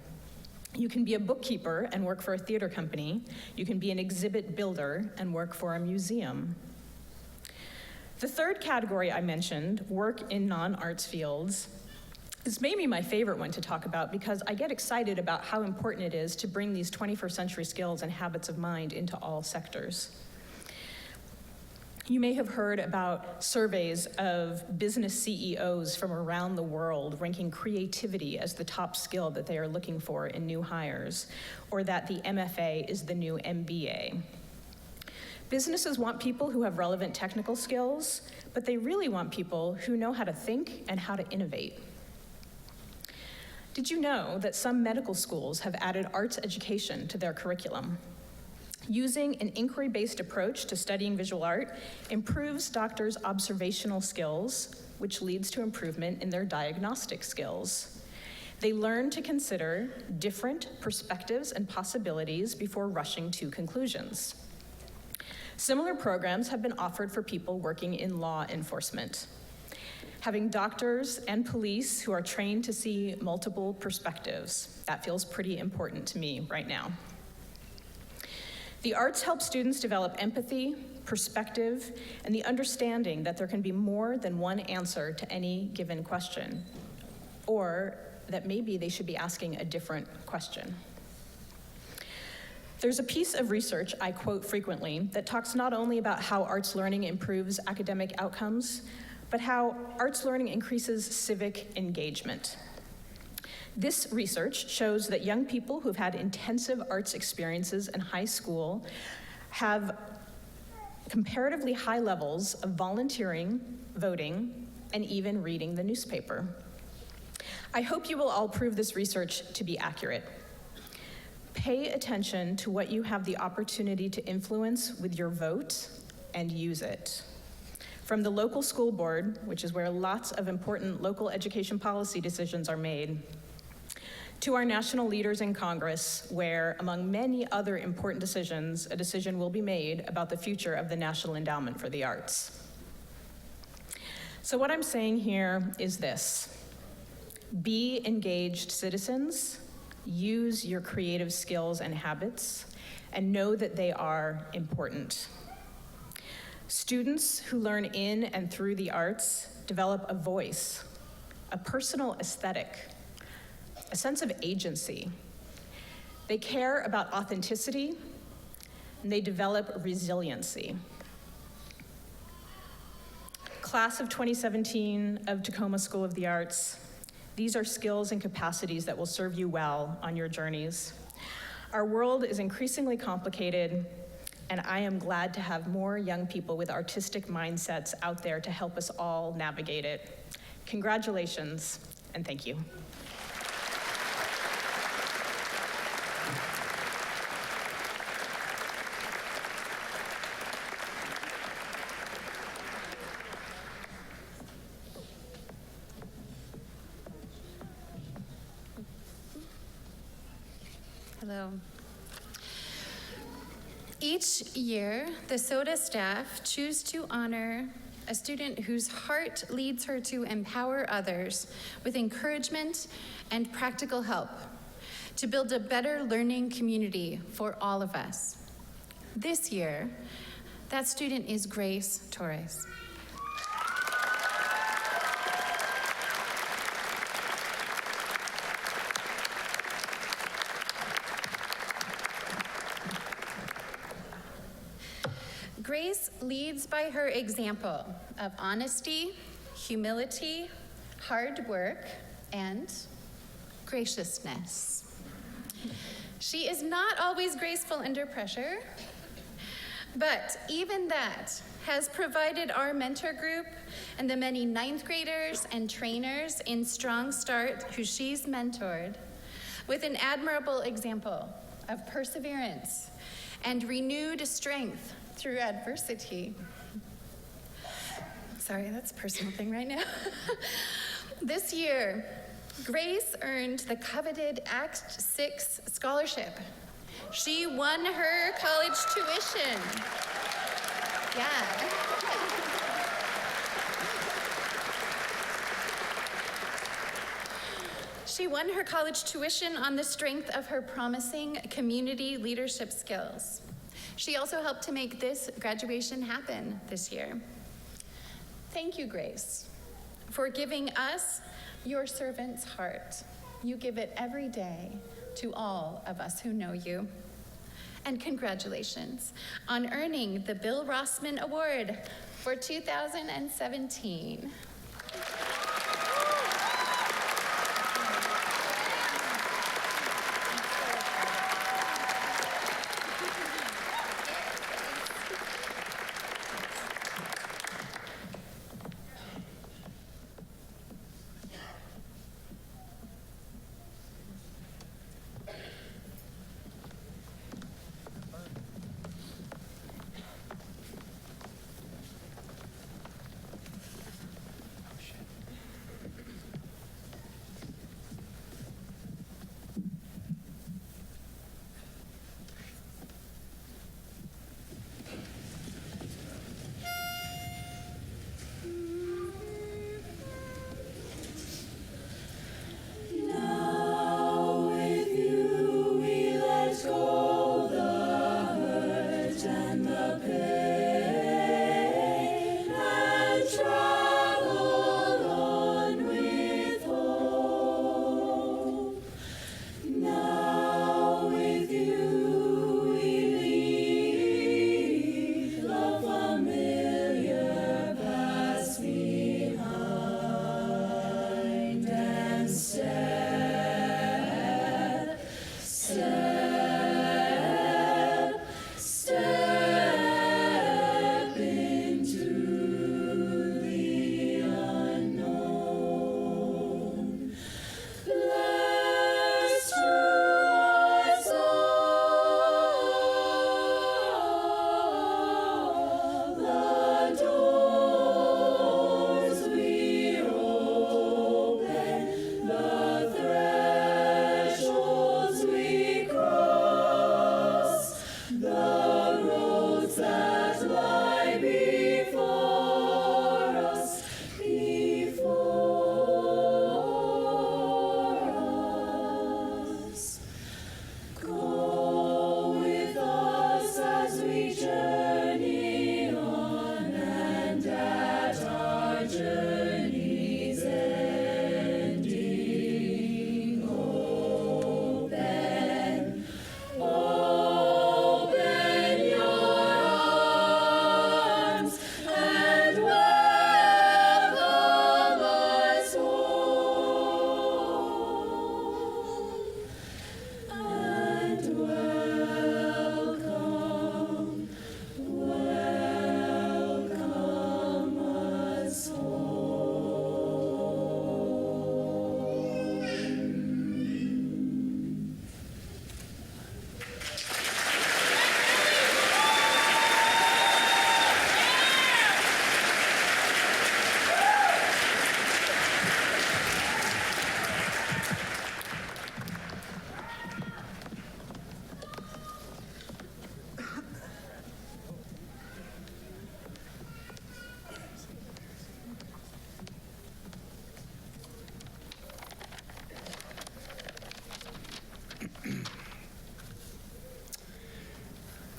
You can be a bookkeeper and work for a theater company. You can be an exhibit builder and work for a museum. The third category I mentioned, work in non-arts fields, is maybe my favorite one to talk about because I get excited about how important it is to bring these 21st century skills and habits of mind into all sectors. You may have heard about surveys of business CEOs from around the world ranking creativity as the top skill that they are looking for in new hires, or that the MFA is the new MBA. Businesses want people who have relevant technical skills, but they really want people who know how to think and how to innovate. Did you know that some medical schools have added arts education to their curriculum? Using an inquiry-based approach to studying visual art improves doctors' observational skills, which leads to improvement in their diagnostic skills. They learn to consider different perspectives and possibilities before rushing to conclusions. Similar programs have been offered for people working in law enforcement. Having doctors and police who are trained to see multiple perspectives, that feels pretty important to me right now. The arts help students develop empathy, perspective, and the understanding that there can be more than one answer to any given question, or that maybe they should be asking a different question. There's a piece of research I quote frequently that talks not only about how arts learning improves academic outcomes, but how arts learning increases civic engagement. This research shows that young people who've had intensive arts experiences in high school have comparatively high levels of volunteering, voting, and even reading the newspaper. I hope you will all prove this research to be accurate. Pay attention to what you have the opportunity to influence with your vote and use it. From the local school board, which is where lots of important local education policy decisions are made, to our national leaders in Congress, where, among many other important decisions, a decision will be made about the future of the National Endowment for the Arts. So what I'm saying here is this: be engaged citizens, use your creative skills and habits, and know that they are important. Students who learn in and through the arts develop a voice, a personal aesthetic, a sense of agency. They care about authenticity, and they develop resiliency. Class of 2017 of Tacoma School of the Arts, these are skills and capacities that will serve you well on your journeys. Our world is increasingly complicated, and I am glad to have more young people with artistic mindsets out there to help us all navigate it. Congratulations, and thank you. Hello. Each year, the SOTA staff choose to honor a student whose heart leads her to empower others with encouragement and practical help to build a better learning community for all of us. This year, that student is Grace Torres. Grace leads by her example of honesty, humility, hard work, and graciousness. She is not always graceful under pressure, but even that has provided our mentor group and the many ninth graders and trainers in Strong Start who she's mentored with an admirable example of perseverance and renewed strength through adversity. Sorry, that's a personal thing right now. This year, Grace earned the coveted Act 6 scholarship. She won her college tuition. Yeah. She won her college tuition on the strength of her promising community leadership skills. She also helped to make this graduation happen this year. Thank you, Grace, for giving us your servant's heart. You give it every day to all of us who know you. And congratulations on earning the Bill Rossman Award for 2017.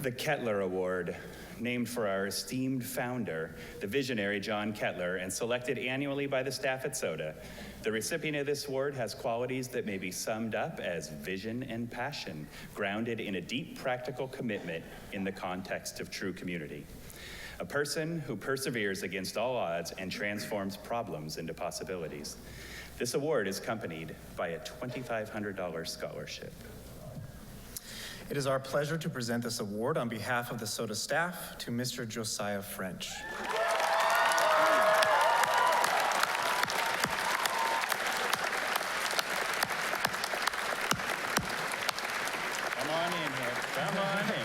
The Kettler Award, named for our esteemed founder, the visionary John Kettler, and selected annually by the staff at SOTA. The recipient of this award has qualities that may be summed up as vision and passion, grounded in a deep practical commitment in the context of true community. A person who perseveres against all odds and transforms problems into possibilities. This award is accompanied by a $2,500 scholarship. It is our pleasure to present this award on behalf of the SOTA staff to Mr. Josiah French. Come on in here. Come on in here.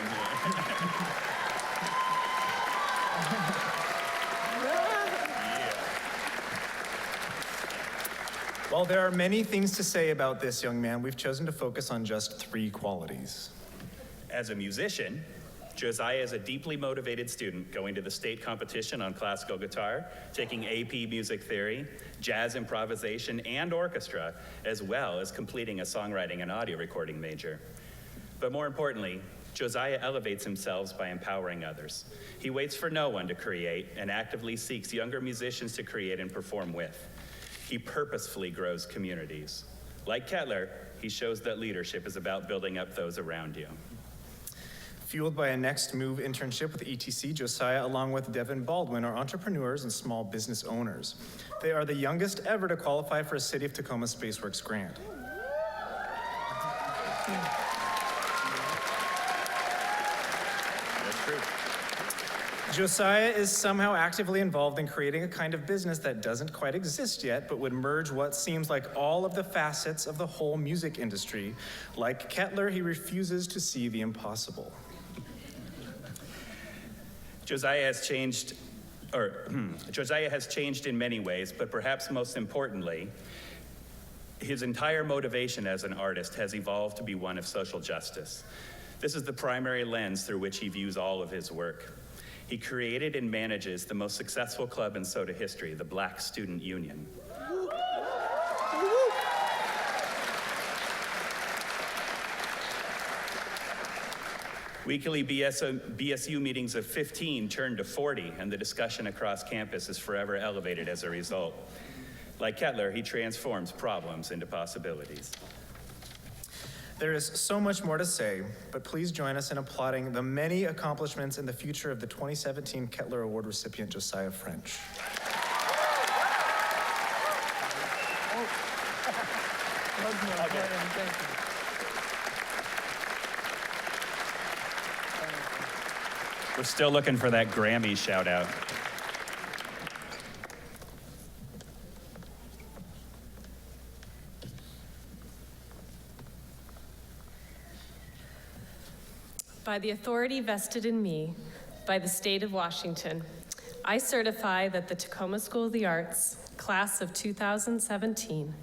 While there are many things to say about this young man, we've chosen to focus on just 3 qualities. As a musician, Josiah is a deeply motivated student going to the state competition on classical guitar, taking AP music theory, jazz improvisation, and orchestra, as well as completing a songwriting and audio recording major. But more importantly, Josiah elevates himself by empowering others. He waits for no one to create and actively seeks younger musicians to create and perform with. He purposefully grows communities. Like Kettler, he shows that leadership is about building up those around you. Fueled by a Next Move internship with ETC, Josiah, along with Devin Baldwin, are entrepreneurs and small business owners. They are the youngest ever to qualify for a City of Tacoma SpaceWorks grant. That's true. Josiah is somehow actively involved in creating a kind of business that doesn't quite exist yet, but would merge what seems like all of the facets of the whole music industry. Like Kettler, he refuses to see the impossible. Josiah has changed in many ways, but perhaps most importantly, his entire motivation as an artist has evolved to be one of social justice. This is the primary lens through which he views all of his work. He created and manages the most successful club in SOTA history, the Black Student Union. Weekly BSU meetings of 15 turned to 40, and the discussion across campus is forever elevated as a result. Like Kettler, he transforms problems into possibilities. There is so much more to say, but please join us in applauding the many accomplishments and the future of the 2017 Kettler Award recipient, Josiah French. We're still looking for that Grammy shout out. By the authority vested in me by the state of Washington, I certify that the Tacoma School of the Arts, class of 2017,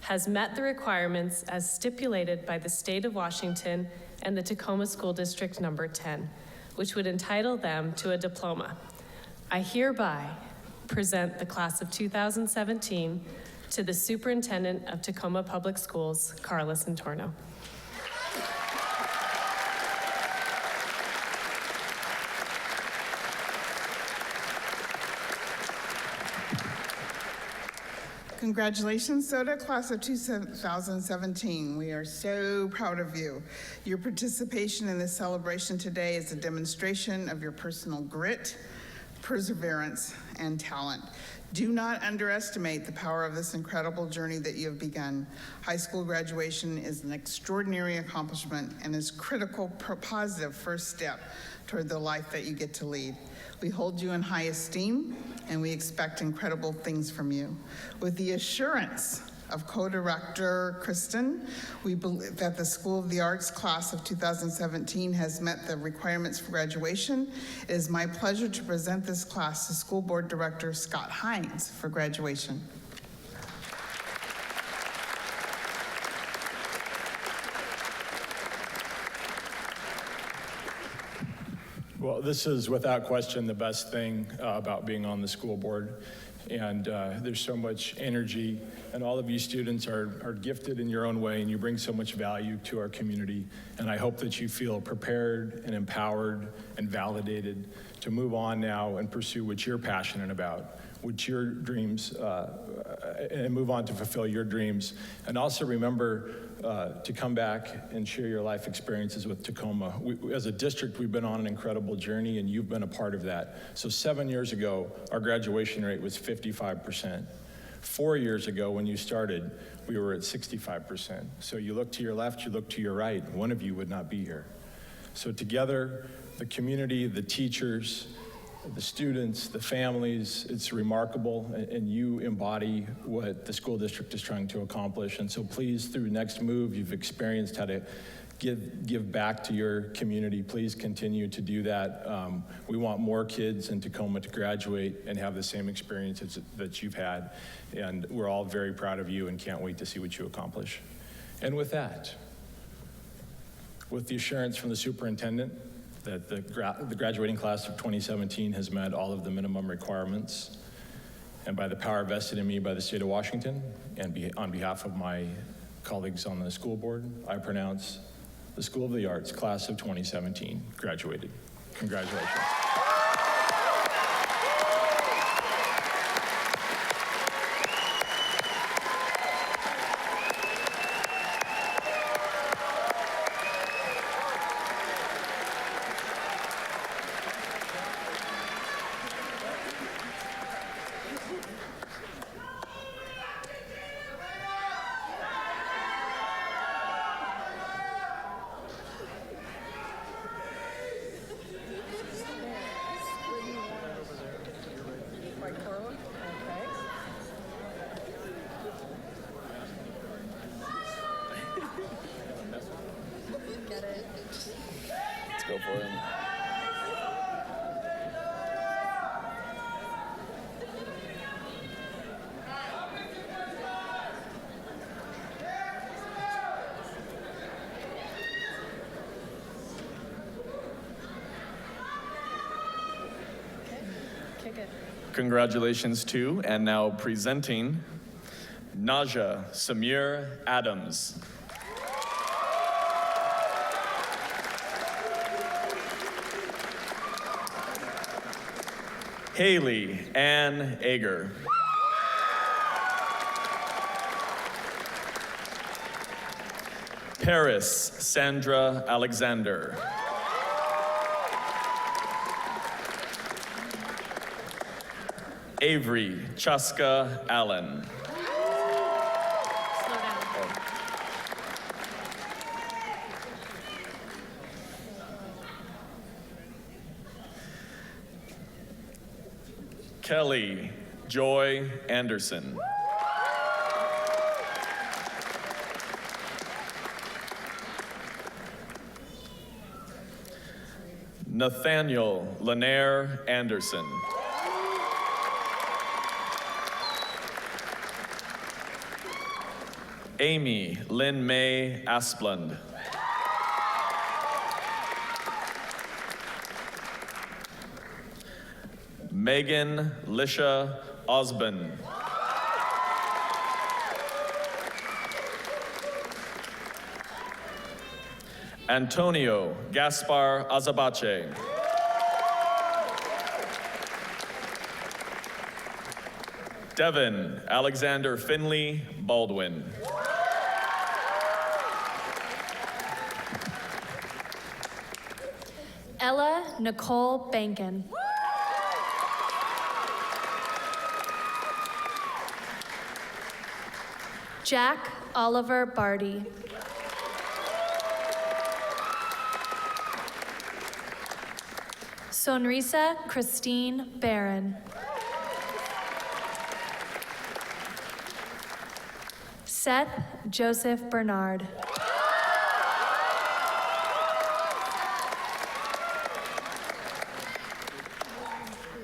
has met the requirements as stipulated by the state of Washington and the Tacoma School District Number 10, which would entitle them to a diploma. I hereby present the class of 2017 to the Superintendent of Tacoma Public Schools, Carlos Antorno. Congratulations, SOTA, class of 2017. We are so proud of you. Your participation in this celebration today is a demonstration of your personal grit, perseverance, and talent. Do not underestimate the power of this incredible journey that you have begun. High school graduation is an extraordinary accomplishment and is a critical, positive first step toward the life that you get to lead. We hold you in high esteem, and we expect incredible things from you. With the assurance of co-director Kristen, we believe that the School of the Arts class of 2017 has met the requirements for graduation. It is my pleasure to present this class to School Board Director Scott Hines for graduation. Well, this is without question the best thing about being on the school board. And there's so much energy, and all of you students are gifted in your own way, and you bring so much value to our community. And I hope that you feel prepared and empowered and validated to move on now and pursue what you're passionate about, what your dreams, and move on to fulfill your dreams. And also remember to come back and share your life experiences with Tacoma. As a district, we've been on an incredible journey, and you've been a part of that. So 7 years ago, our graduation rate was 55%. 4 years ago, when you started, we were at 65%. So you look to your left, you look to your right, one of you would not be here. So together, the community, the teachers, the students, the families, it's remarkable, and you embody what the school district is trying to accomplish. And so please, through Next Move, you've experienced how to give back to your community. Please continue to do that. We want more kids in Tacoma to graduate and have the same experiences that you've had. And we're all very proud of you and can't wait to see what you accomplish. And with that, with the assurance from the superintendent that the graduating class of 2017 has met all of the minimum requirements, and by the power vested in me by the state of Washington, and on behalf of my colleagues on the school board, I pronounce the School of the Arts class of 2017 graduated. Congratulations. Let's go for it. Congratulations to, and now presenting, Naja Samir Adams. Haley Ann Ager. Paris Sandra Alexander. Avery Chaska Allen. Kelly Joy Anderson. Nathaniel Lanier Anderson. Amy Lynn May Asplund. Megan Lisha Osborne. Antonio Gaspar Azabache. Devin Alexander Finley Baldwin. Ella Nicole Bankin. Jack Oliver Barty. Sonrisa Christine Barron. Seth Joseph Bernard.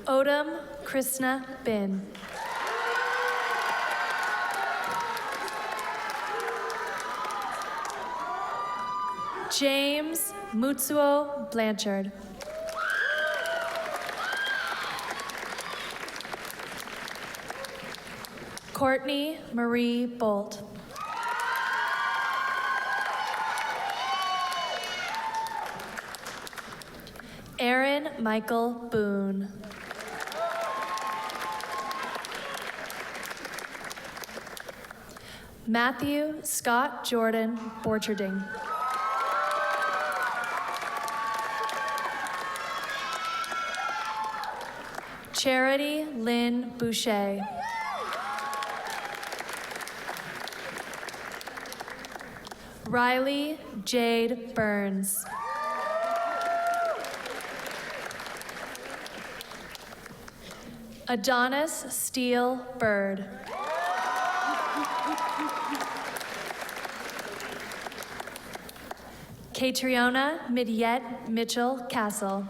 Odom Krishna Bin. James Mutsuo Blanchard. Courtney Marie Bolt. Aaron Michael Boone. Matthew Scott Jordan Borcherding. Charity Lynn Boucher. Riley Jade Burns. Adonis Steele Bird. Catriona Midyet Mitchell Castle.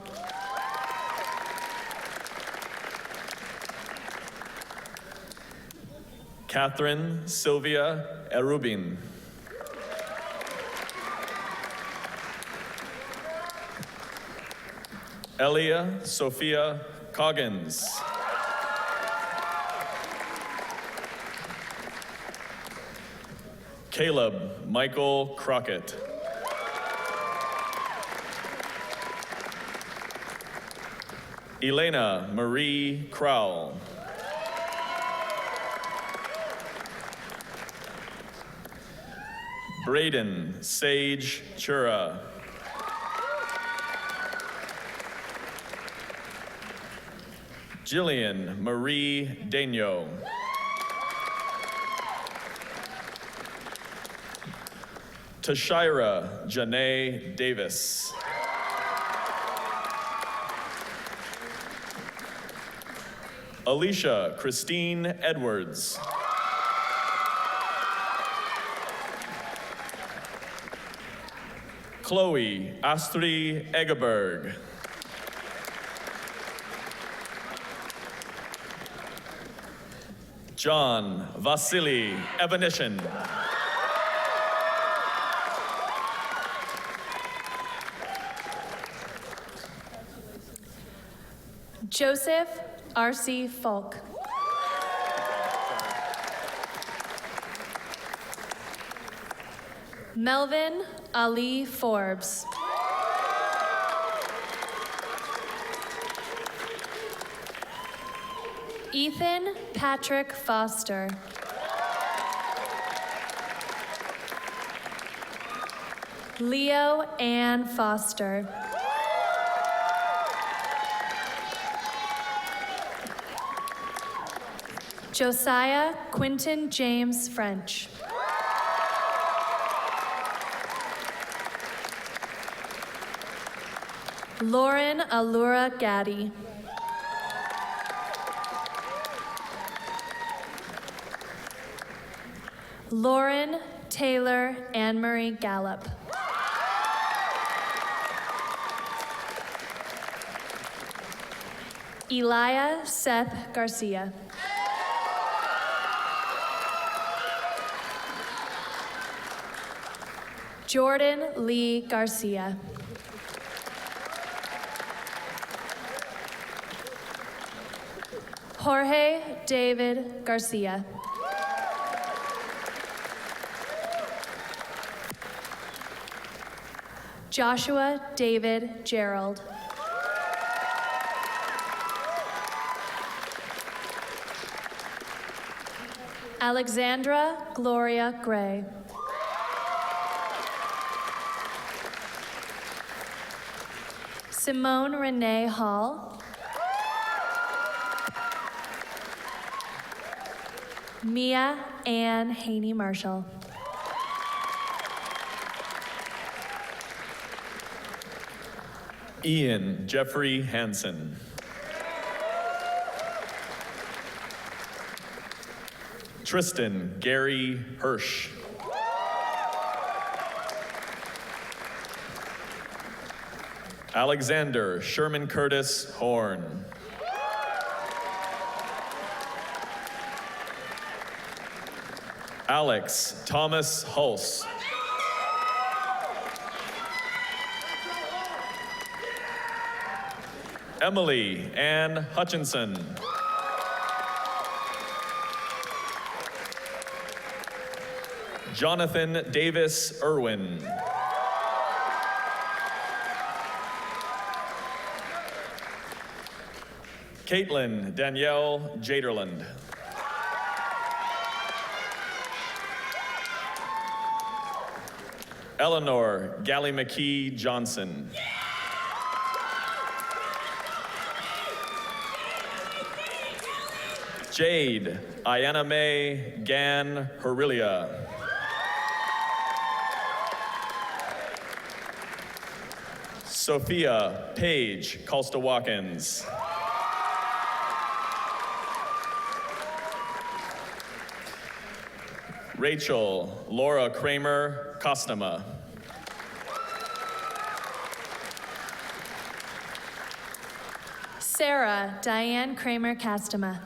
Catherine Sylvia Erubin. Elia Sophia Coggins. Caleb Michael Crockett. Elena Marie Crowell. Braden Sage Chura. Jillian Marie Daigneault. Tashira Janae Davis. Alicia Christine Edwards. Chloe Astrid Egeberg. John Vasily Evanishin. Joseph R.C. Falk. Melvin Ali Forbes. Ethan Patrick Foster. Leo Ann Foster. Josiah Quinton James French. Lauren Allura Gaddy. Lauren Taylor Anne-Marie Gallup. Elia Seth Garcia. Jordan Lee Garcia. Jorge David Garcia. Joshua David Gerald. Alexandra Gloria Gray. Simone Renee Hall. Mia Ann Haney Marshall. Ian Jeffrey Hansen. Tristan Gary Hirsch. Alexander Sherman Curtis Horn. Alex Thomas Hulse. Emily Ann Hutchinson. Jonathan Davis Irwin. Caitlin Danielle Jaderland. Eleanor Gally McKee Johnson. Jade Ayana May Gan Herilia. Sophia Paige Colsta-Watkins. Rachel Laura Kramer Kostema. Sarah Diane Kramer Kastema.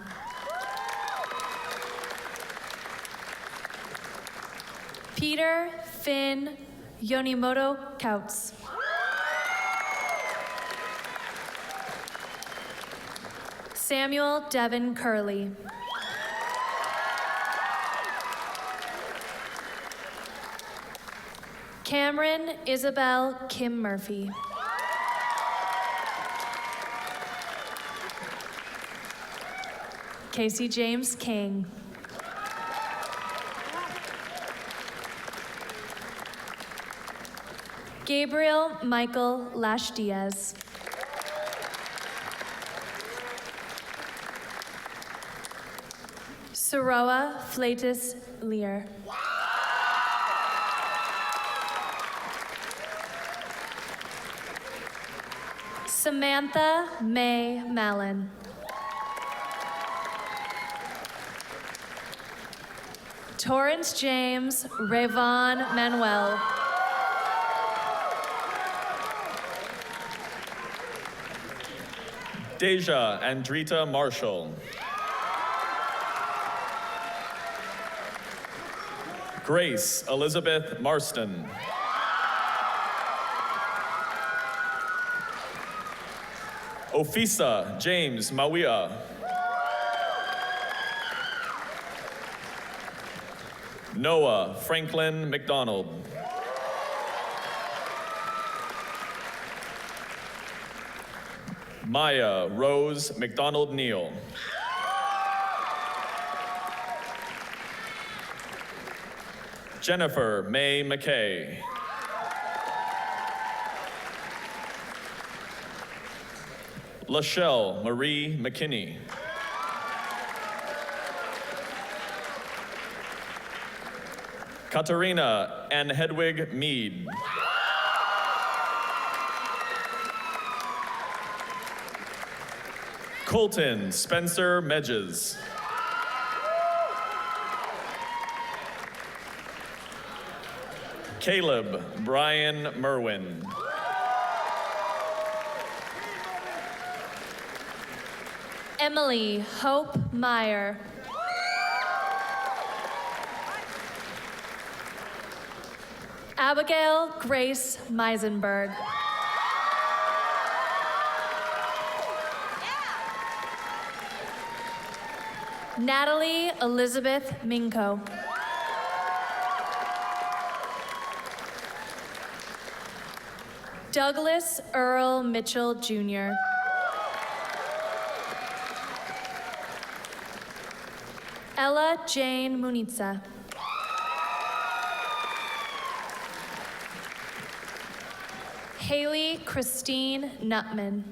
Peter Finn Yonimoto Kautz. Samuel Devin Curley. Cameron Isabel Kim Murphy. Casey James King. Gabriel Michael Lash Diaz. Saroa Flatus Lear. Samantha May Mallon. Torrance James Rayvon Manuel. Deja Andrita Marshall. Grace Elizabeth Marston. Ofisa James Mawia. Noah Franklin McDonald. Maya Rose McDonald Neal. Jennifer May McKay. Lachelle Marie McKinney. Katarina and Hedwig Mead. Colton Spencer Medges. Caleb Brian Merwin. Emily Hope Meyer. Abigail Grace Meisenberg. Natalie Elizabeth Minko. Douglas Earl Mitchell Jr. Ella Jane Munitza. Haley Christine Nutman.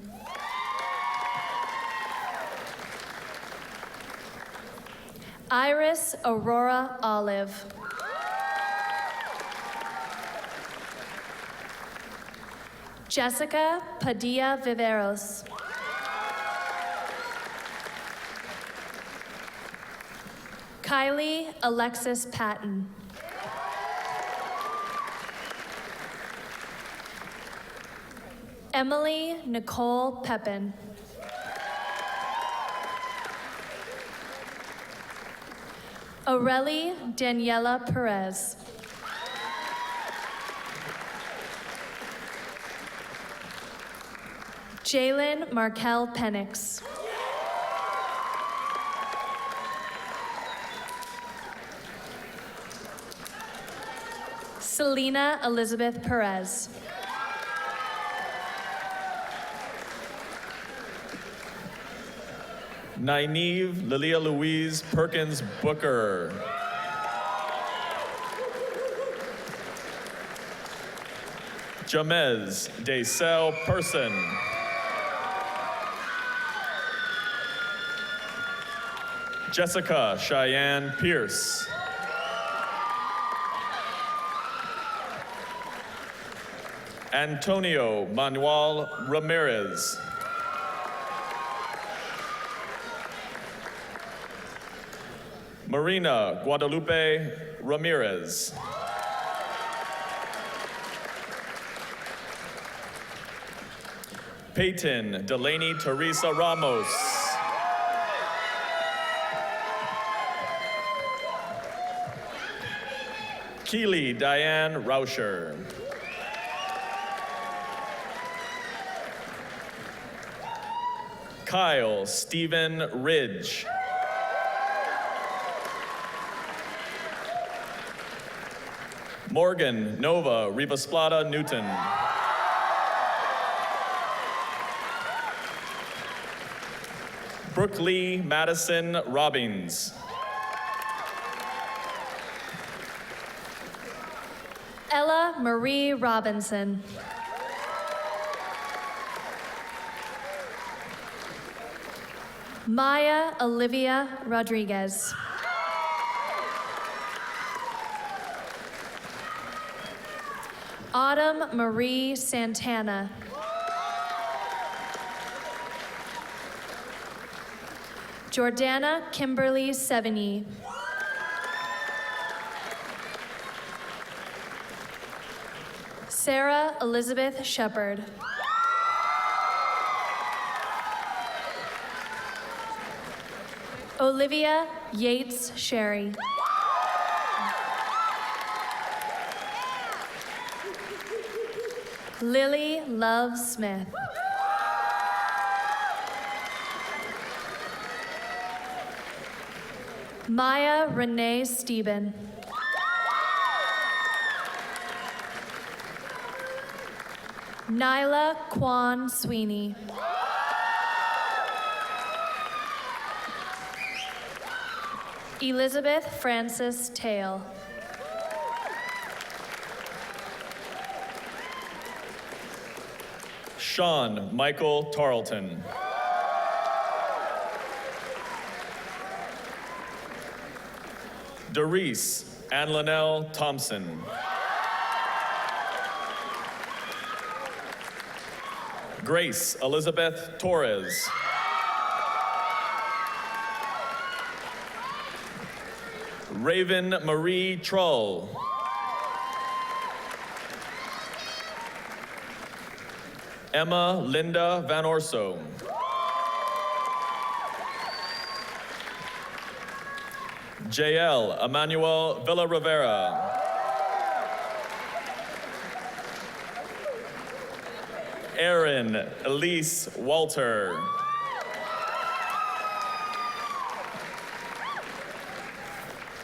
Iris Aurora Olive. Jessica Padilla Viveros. Kylie Alexis Patton. Emily Nicole Pepin. Aurelie Daniela Perez. Jalen Markel Penix. Selena Elizabeth Perez. Nynaeve Lilia Louise Perkins Booker. Jamez Daysel Person. Jessica Cheyenne Pierce. Antonio Manuel Ramirez. Marina Guadalupe Ramirez. Peyton Delaney Teresa Ramos. Keely Diane Rauscher. Kyle Stephen Ridge. Morgan Nova Rivasplata Newton. Brooke Lee Madison Robbins. Ella Marie Robinson. Maya Olivia Rodriguez. Autumn Marie Santana. Jordana Kimberly Sevigny. Sarah Elizabeth Shepard. Olivia Yates Sherry. Lily Love Smith. Maya Renee Steben. Nyla Kwan Sweeney. Elizabeth Francis Tail. Sean Michael Tarleton. Doris Ann Linnell Thompson. Grace Elizabeth Torres. Raven Marie Trull. Emma Linda Van Orso. JL Emmanuel Villarivera. Erin Elise Walter.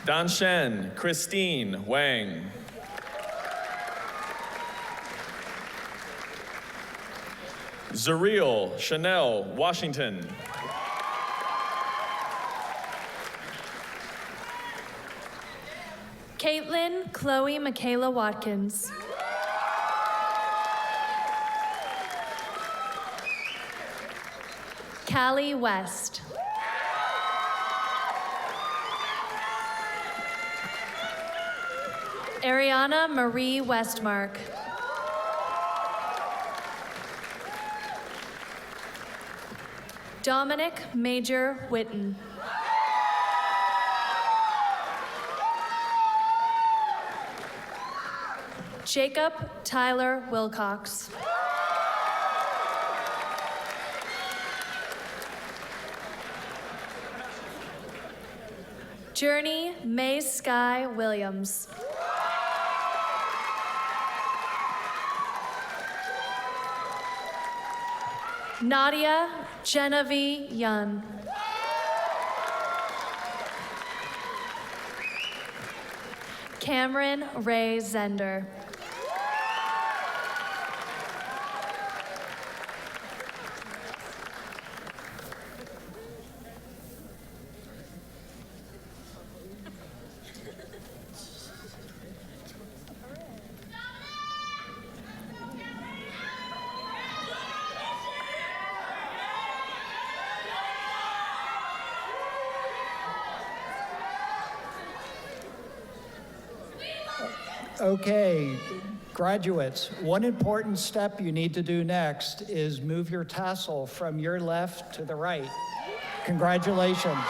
Danshen Christine Wang. Zuriel Chanel Washington. Caitlin Chloe Michaela Watkins. Callie West. Ariana Marie Westmark. Dominic Major Witten. Jacob Tyler Wilcox. Journey May Sky Williams. Nadia Genevieve Yun. Cameron Ray Zender. Okay, graduates, one important step you need to do next is move your tassel from your left to the right. Congratulations.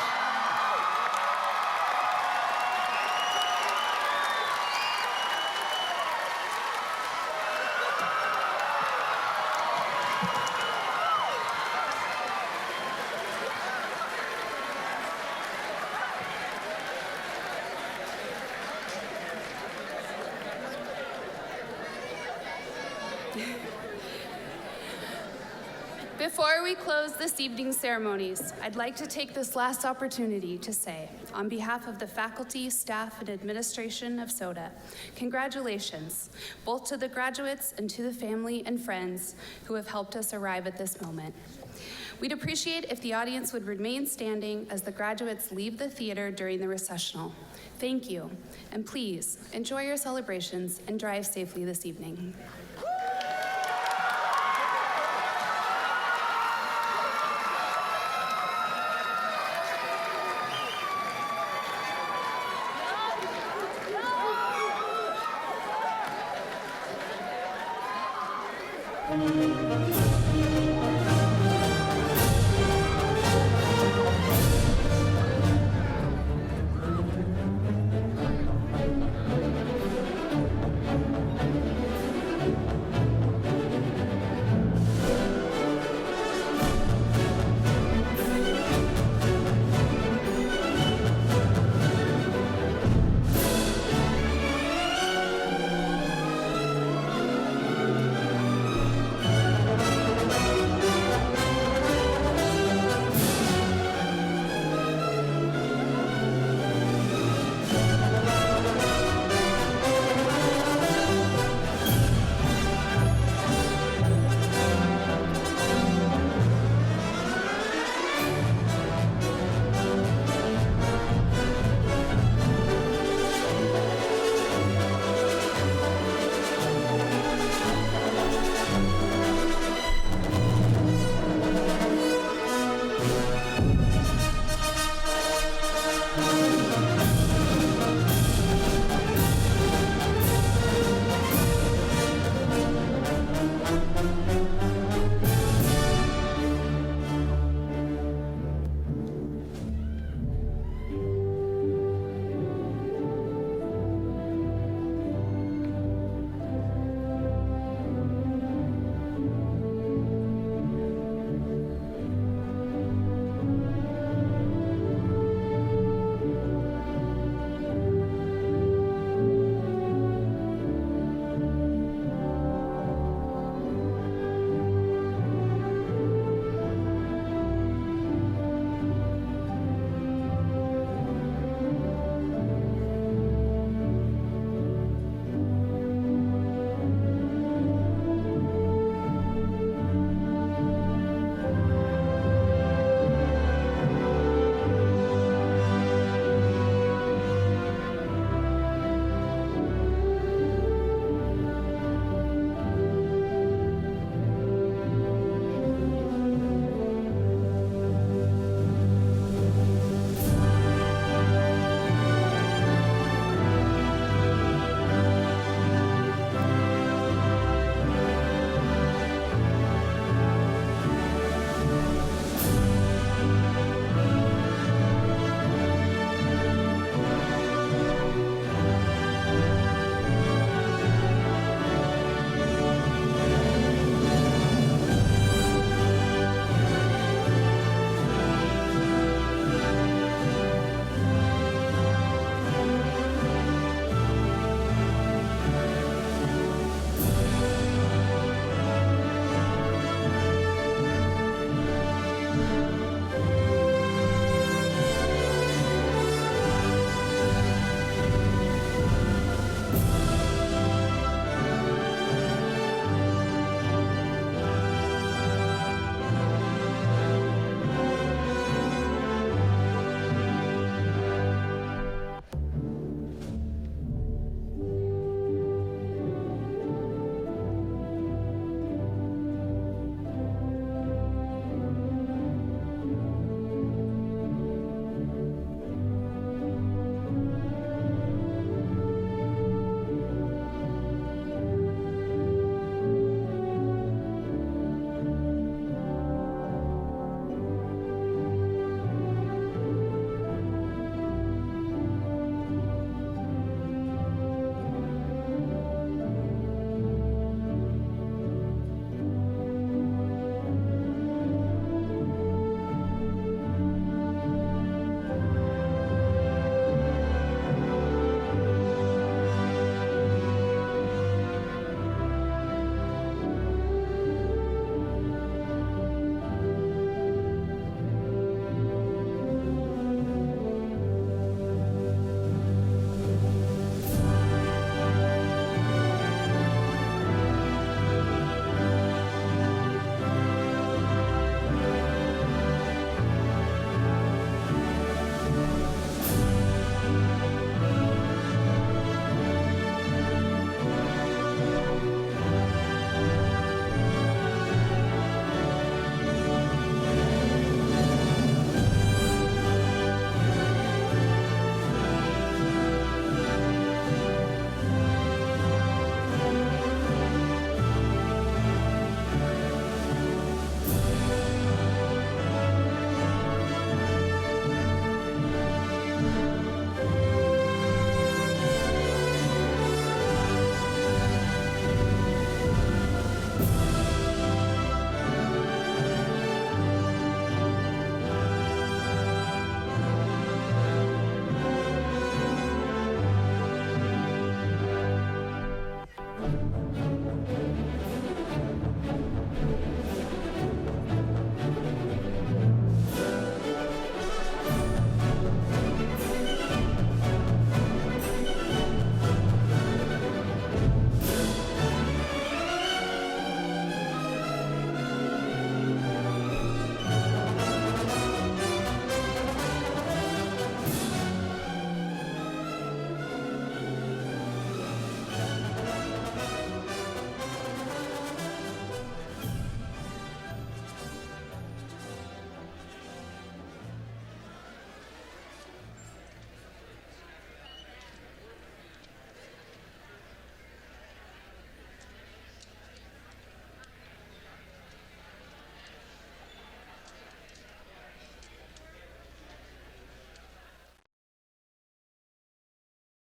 Before we close this evening's ceremonies, I'd like to take this last opportunity to say, on behalf of the faculty, staff, and administration of SOTA, congratulations, both to the graduates and to the family and friends who have helped us arrive at this moment. We'd appreciate if the audience would remain standing as the graduates leave the theater during the recessional. Thank you, and please enjoy your celebrations and drive safely this evening. Thank you.